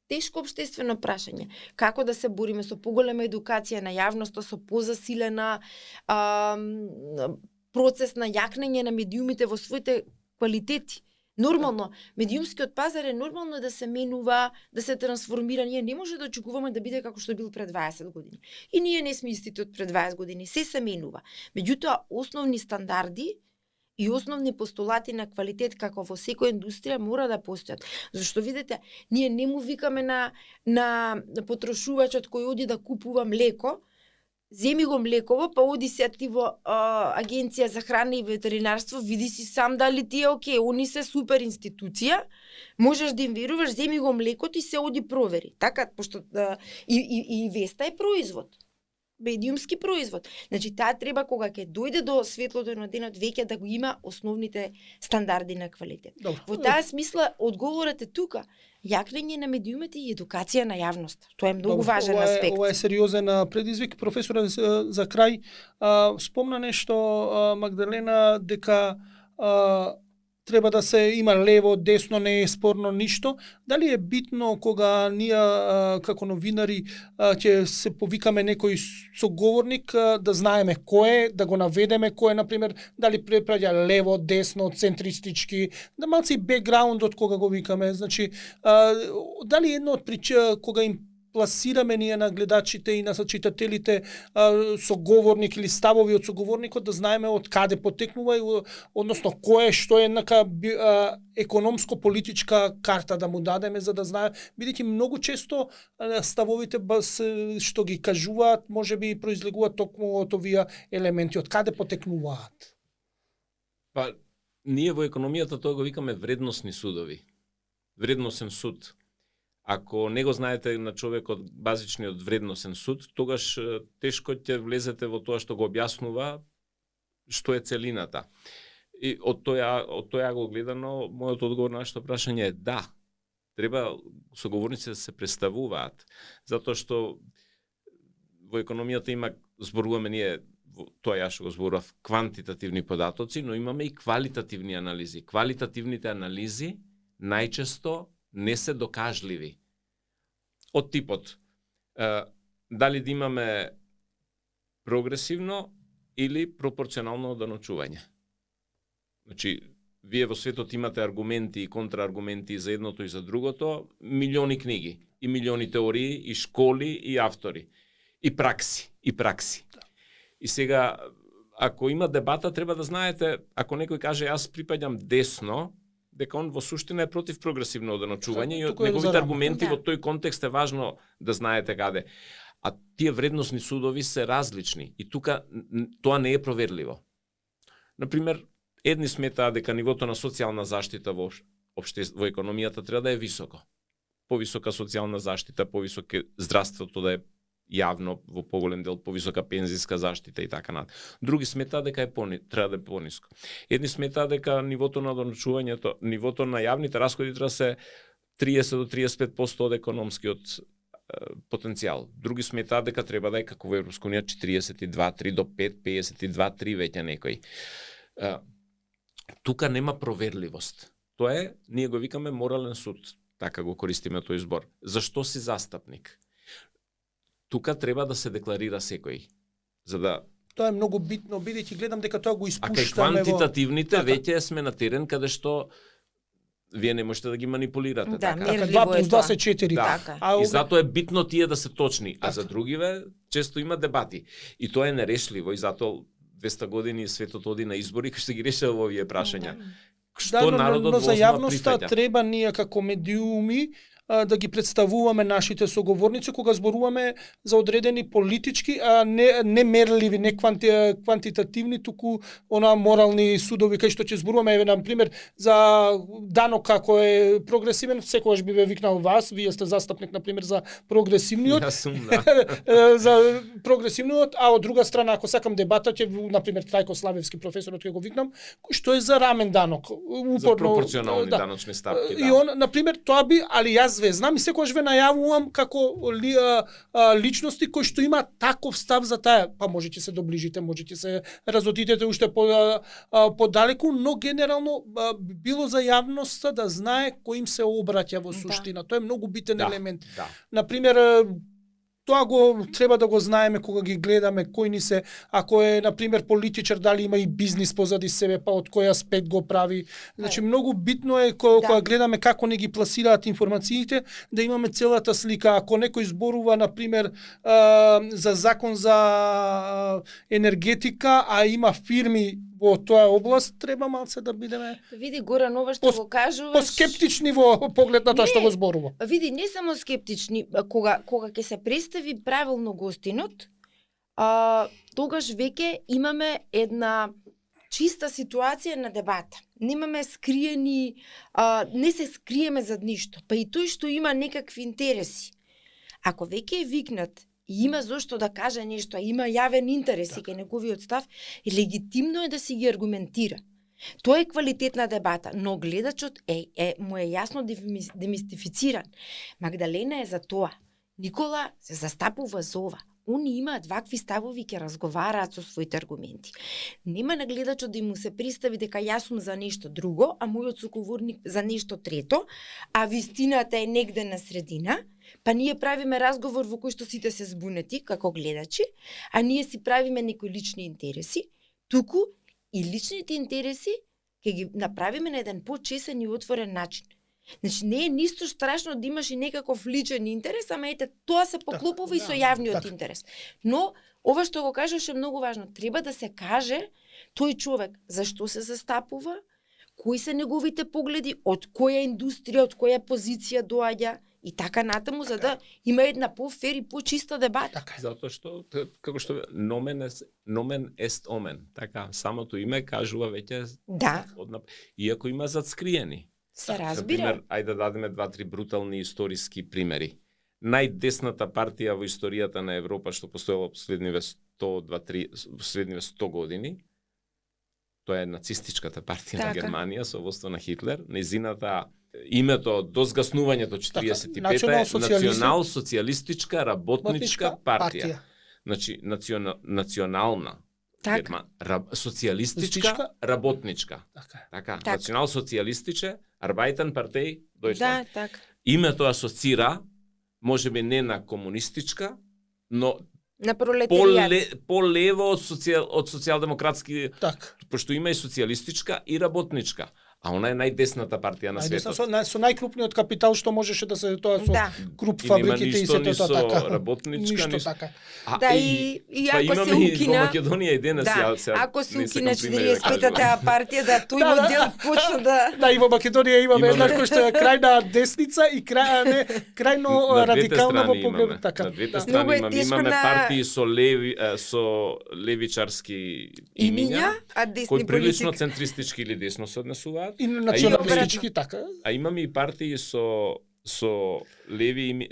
Speaker 2: тешко општествено прашање. Како да се бориме со поголема едукација на јавноста, со позасилена процес на јакнење на медиумите во своите квалитети. Нормално, медиумскиот пазар е нормално да се менува, да се трансформира. Ние не може да очекуваме да биде како што бил пред 20 години. И ние не сме истите од пред 20 години. Се менува. Меѓутоа, основни стандарди и основни постулати на квалитет како во секоја индустрија мора да постојат. Зашто видите, ние не му викаме на потрошувачот кој оди да купува млеко, земи го млеково, па оди се ти во Агенција за храна и ветеринарство, види си сам дали ти е окей, они се супер институција, можеш да им веруваш, земи го млекото и се оди провери. Така, пошто и веста е производ. Медиумски производ. Значи, таа треба кога ќе дојде до светлото на денот веќе да го има основните стандарди на квалитет.
Speaker 1: Добро.
Speaker 2: Во таа смисла, одговорот е тука. Јакнење на медиумите и едукација на јавност. Тоа е многу важен аспект.
Speaker 1: Ова е сериозен предизвик. Професоре, за крај, спомна нешто Магдалена, дека треба да се има лево, десно, не е спорно ништо. Дали е битно кога ние како новинари ќе се повикаме некој соговорник да знаеме кој е, да го наведеме кој е, например, дали препраѓа лево, десно, центристички, да малци бекграундот кога го викаме. Значи, дали едно од кога им пласираме ние на гледачите и на читателите соговорник или ставови од соговорникот, да знаеме од каде потекнува и односно кој е, што е еднака економско-политичка карта да му дадеме за да знае, бидејќи многу често ставовите што ги кажуваат можеби произлегуваат токму од овие елементи, од каде потекнуваат.
Speaker 3: Па ние во економијата тоа го викаме вредносни судови. Вредносен суд. Ако не го знаете на човекот базичниот вредносен суд, тогаш тешко ќе влезете во тоа што го објаснува што е целината. И од тоа го гледано, мојот одговор на нашето прашање е да. Треба соговорниците да се представуваат, затоа што во економијата има, зборуваме ние, тоа ја што го зборував, квантитативни податоци, но имаме и квалитативни анализи. Квалитативните анализи најчесто не се докажливи. Од типот, дали да имаме прогресивно или пропорционално оданочување. Значи, вие во светот имате аргументи и контрааргументи за едното и за другото, милиони книги, и милиони теории, и школи, и автори, и пракси. И сега, ако има дебата, треба да знаете, ако некој каже јас припаѓам десно, дека он во суштина е против прогресивно оданочување и од неговите аргументи во тој контекст е важно да знаете каде. А тие вредносни судови се различни и тука тоа не е проверливо. Например, едни сметаат дека нивото на социјална заштита во економијата треба да е високо. Повисока социјална заштита, повисоко здравството да е јавно во поголем дел, повисока пензиска заштита и така натаму. Други сметаат дека треба да е пониско. Едни сметаат дека нивото на оданочувањето, нивото на јавните расходи треба да се 30 до 35% од економскиот потенцијал. Други сметаат дека треба да е како во Европска унија 42-3 до 5, 52-3 веќе некој. Тука нема проверливост. Тоа е, ние го викаме морален суд, така го користиме тој збор. Зашто си застапник? Тука треба да се декларира секој. За да
Speaker 1: тоа е многу битно, бидејќи гледам дека тоа го испуштаме
Speaker 3: во... А кај квантитативните веќе сме на терен каде што вие не можете да ги манипулирате.
Speaker 2: Да,
Speaker 3: така.
Speaker 1: 2 плюс 2 се 4.
Speaker 3: Да. И затоа е битно тие да се точни. А за другиве често има дебати. И тоа е нерешливо и затоа 200 години светот оди на избори кои што ги решава овие прашања. Што народот
Speaker 1: но за јавноста треба ние како медиуми да ги представуваме нашите соговорници кога зборуваме за одредени политички, а не мерливи, не квантитативни, туку морални судови кај што ќе зборуваме, еве на пример за данок како е прогресивен, секогаш би ве викнал вас, вие сте застапник на пример за прогресивниот.
Speaker 3: Јас сум, да.
Speaker 1: За прогресивниот, а од друга страна ако сакам дебата ќе на пример Трајко Славевски професорот ќе го викнам, кој што е за рамен данок,
Speaker 3: за пропорционални даночни ставки, да.
Speaker 1: И он на пример тоа би, али јас ве знам и секогаш ве најавувам како личности кои што има таков став за таа, па може ќе се доближите, може ќе се разотидете уште подалеку, но генерално било за јавноста да знае кој им се обраќа во суштина. Тоа е многу битен елемент.
Speaker 3: Да.
Speaker 1: Например, тоа го треба да го знаеме кога ги гледаме кој ни се, ако е на пример политичар, дали има и бизнис позади себе, па од кој аспект го прави. Значи многу битно е кога гледаме како не ги пласираат информациите, да имаме целата слика. Ако некој зборува на пример за закон за енергетика, а има фирми во тоа област, треба малце да бидеме
Speaker 2: Види Горан, ова што го кажуваш,
Speaker 1: поскептични во поглед на тоа што го зборува.
Speaker 2: Види, не само скептични, кога ќе се представи правилно гостинот, тогаш веќе имаме една чиста ситуација на дебата. Немаме скриени, не се скриеме зад ништо. Па и тој што има некакви интереси. Ако веќе е викнат и има зошто да каже нешто, а има јавен интерес и кај неговиот став, легитимно е да си ги аргументира. Тоа е квалитетна дебата, но гледачот му е јасно демистифициран. Магдалена е за тоа. Никола се застапува за ова. Они имаат вакви ставови, ќе разговараат со своите аргументи. Нема на гледачот да му се представи дека јас сум за нешто друго, а мојот соговорник за нешто трето, а вистината е негде на средина, па ние правиме разговор во кој што сите се збунети како гледачи, а ние си правиме некои лични интереси, туку и личните интереси ќе ги направиме на еден почесен и отворен начин. Значи не е ништо страшно да имаш и некаков личен интерес, ама ете тоа се поклопува и со јавниот интерес. Но ова што го кажеш е многу важно. Треба да се каже тој човек зашто се застапува, кои се неговите погледи, од која индустрија, од која позиција доаѓа и така натаму, за да има една пофер и почиста дебата.
Speaker 3: Затоа што како што nomen est omen, така самото име кажува веќе иако има зацкриени.
Speaker 2: Се разбира.
Speaker 3: Например, ајде да дадеме 2-3 брутални историски примери. Најдесната партија во историјата на Европа што постоела последниве 100 години, тоа е нацистичката партија на Германија со водство на Хитлер. Незината името до згаснувањето 45 е национал-социјалистичка работничка партија. Значи национална социјалистичка работничка. Така. Национал-социјалистиче Arbeiten Partei Deutschland. Името асоцира можеби не на комунистичка, но
Speaker 2: на пролетаријат.
Speaker 3: По-лево од социјалдемократски, пошто има и социјалистичка и работничка. А она е најдесната партија на светот.
Speaker 1: Со најкрупниот капитал што можеше да се тоа со круп фабриките и сето тоа така.
Speaker 3: Работничка,
Speaker 1: ништо така.
Speaker 2: И ако се укина
Speaker 3: во Македонија и денес
Speaker 2: ако се укина 45-та партија да тој модел почна да
Speaker 1: и во Македонија имаме една кој што е крајна десница и крајно радикална во поглед така.
Speaker 3: На двете страни имаме партии со левичарски имиња, кои прилично центристички или десно се однесуваат.
Speaker 1: И националистички така.
Speaker 3: А имаме и партии со леви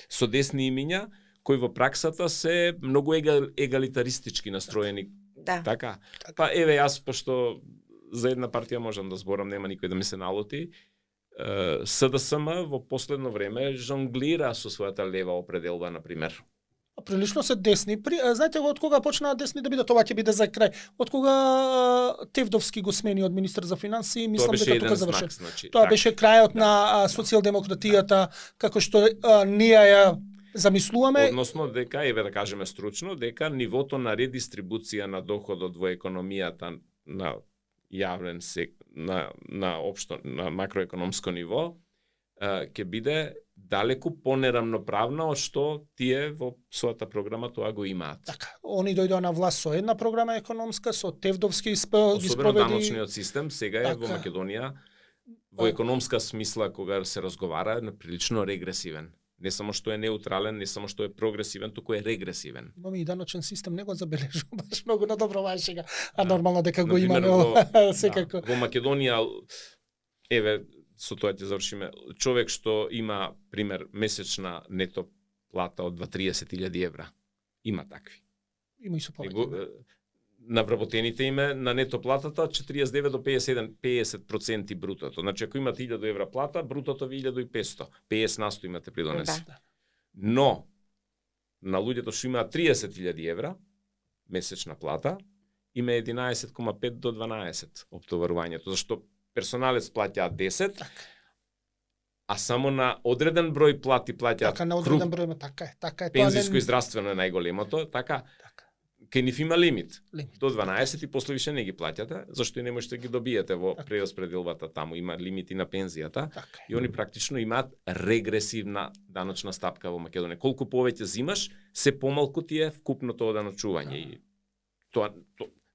Speaker 3: со десни имиња кои во праксата се многу егалитаристички настроени. Така. Па еве јас пошто за една партија можам да зборам, нема никој да ми се налоти. СДСМ во последно време жонглира со својата лева определба, на пример.
Speaker 1: Прилично се десни. Знаете од кога почнаа десни да бидат? Ова ќе биде за крај. Од кога Тевдовски го смени од министер за финансии, мислам дека тука завршен. Тоа беше крајот на социјалдемократијата како што ние ја замислуваме.
Speaker 3: Односно дека, еве да кажеме стручно, дека нивото на редистрибуција на доходот во економијата на јавен на општо на макроекономско ниво ќе биде далеку понерамноправна од што тие во својата програма тоа го имаат.
Speaker 1: Така, они дојдоа на власт со една програма економска, со Тевдовски ги спроведи.
Speaker 3: Особено даночниот систем сега е во Македонија во економска смисла кога се разговара е прилично регресивен. Не само што е неутрален, не само што е прогресивен, туку е регресивен.
Speaker 1: Имаме и даночен систем, не го забележувам баш многу на добро вашега, а нормално дека го имаме секако.
Speaker 3: Во Македонија, еве, со тоа ќе завршиме, човек што има, пример, месечна нето плата од 20-30.000 евра, има такви.
Speaker 1: Има и со повеќе.
Speaker 3: На вработените име на нето платата 49 до 50% брутото. Значи, ако имате 1000 евра плата, брутото ви 1500. 50% имате придонес. Но, на луѓето што имаат 30.000 евра месечна плата, има 11,5 до 12 оптоварувањето. Зашто персоналец плаќаат 10, а само на одреден број плати плаќаат
Speaker 1: така, на одреден број, така е.
Speaker 3: Пензиско и здравствено е најголемото, така. Кај нив има лимит. До 12 и после више не ги плаќате, зашто и не можете ги добиете во прераспределбата таму, има лимити на пензијата. И они практично имаат регресивна даночна стапка во Македонија. Колку повеќе зимаш, се помалку ти е вкупното оданочување. И тоа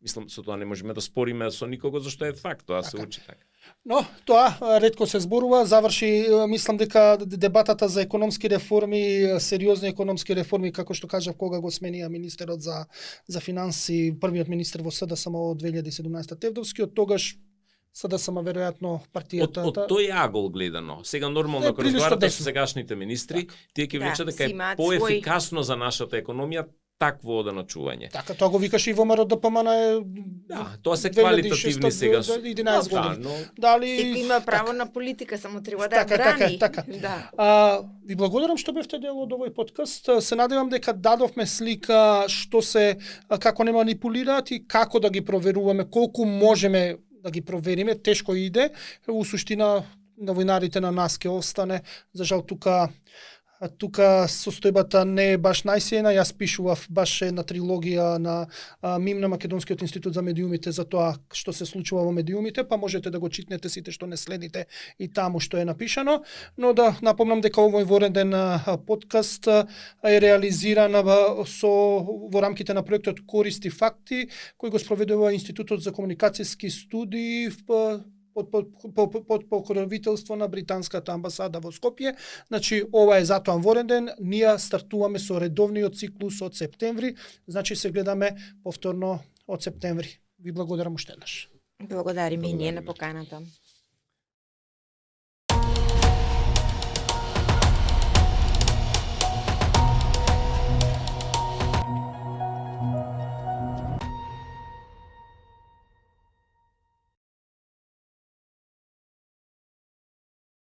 Speaker 3: Мислам, со тоа не можеме да спориме со никого, зашто е факт, тоа се
Speaker 1: Така.
Speaker 3: учи така.
Speaker 1: Но тоа ретко се зборува, заврши, мислам дека дебатата за економски реформи, сериозни економски реформи, како што кажав кога го сменија министерот за финанси, првиот министер во СДСМ од 2017 Тевдовски, од тогаш СДСМ веројатно партијата.
Speaker 3: Од тој агол гледано, сега нормално ако
Speaker 1: прилично
Speaker 3: разговарате со
Speaker 1: десно.
Speaker 3: сегашните министри, тие ќе
Speaker 2: Да,
Speaker 3: речат дека
Speaker 2: си
Speaker 3: е
Speaker 2: имаат
Speaker 3: поефикасно за нашата економија такво оденачување.
Speaker 1: Така, тоа го викаше и ВМРО ДПМН е
Speaker 3: Да, тоа се квалитативни сега.
Speaker 1: 11
Speaker 3: Да,
Speaker 1: години.
Speaker 3: но
Speaker 1: Дали
Speaker 2: Секој има право на политика, само треба да ја
Speaker 1: Така,
Speaker 2: брани.
Speaker 1: така.
Speaker 2: Да.
Speaker 1: Ви благодарам што бевте дел од овој подкаст. Се надевам дека дадовме слика што се како не манипулираат и како да ги проверуваме, колку можеме да ги провериме, тешко иде. У суштина новинарите на нас ќе остане. За жал тука состојбата не е баш најсејна. Јас пишував баш една трилогија на МИМ на Македонскиот институт за медиумите за тоа што се случува во медиумите, па можете да го читнете сите што не следите и таму што е напишано. Но да напомнам дека овој вореден подкаст е реализиран во рамките на проектот Користи факти, кој го спроведува Институтот за комуникацијски студии под покровителство на британската амбасада во Скопје. Значи, ова е затоа вореден. Ние стартуваме со редовниот циклус од септември. Значи, се гледаме повторно од септември. Ви благодарам уште еднаш.
Speaker 2: Благодариме и ние на поканата.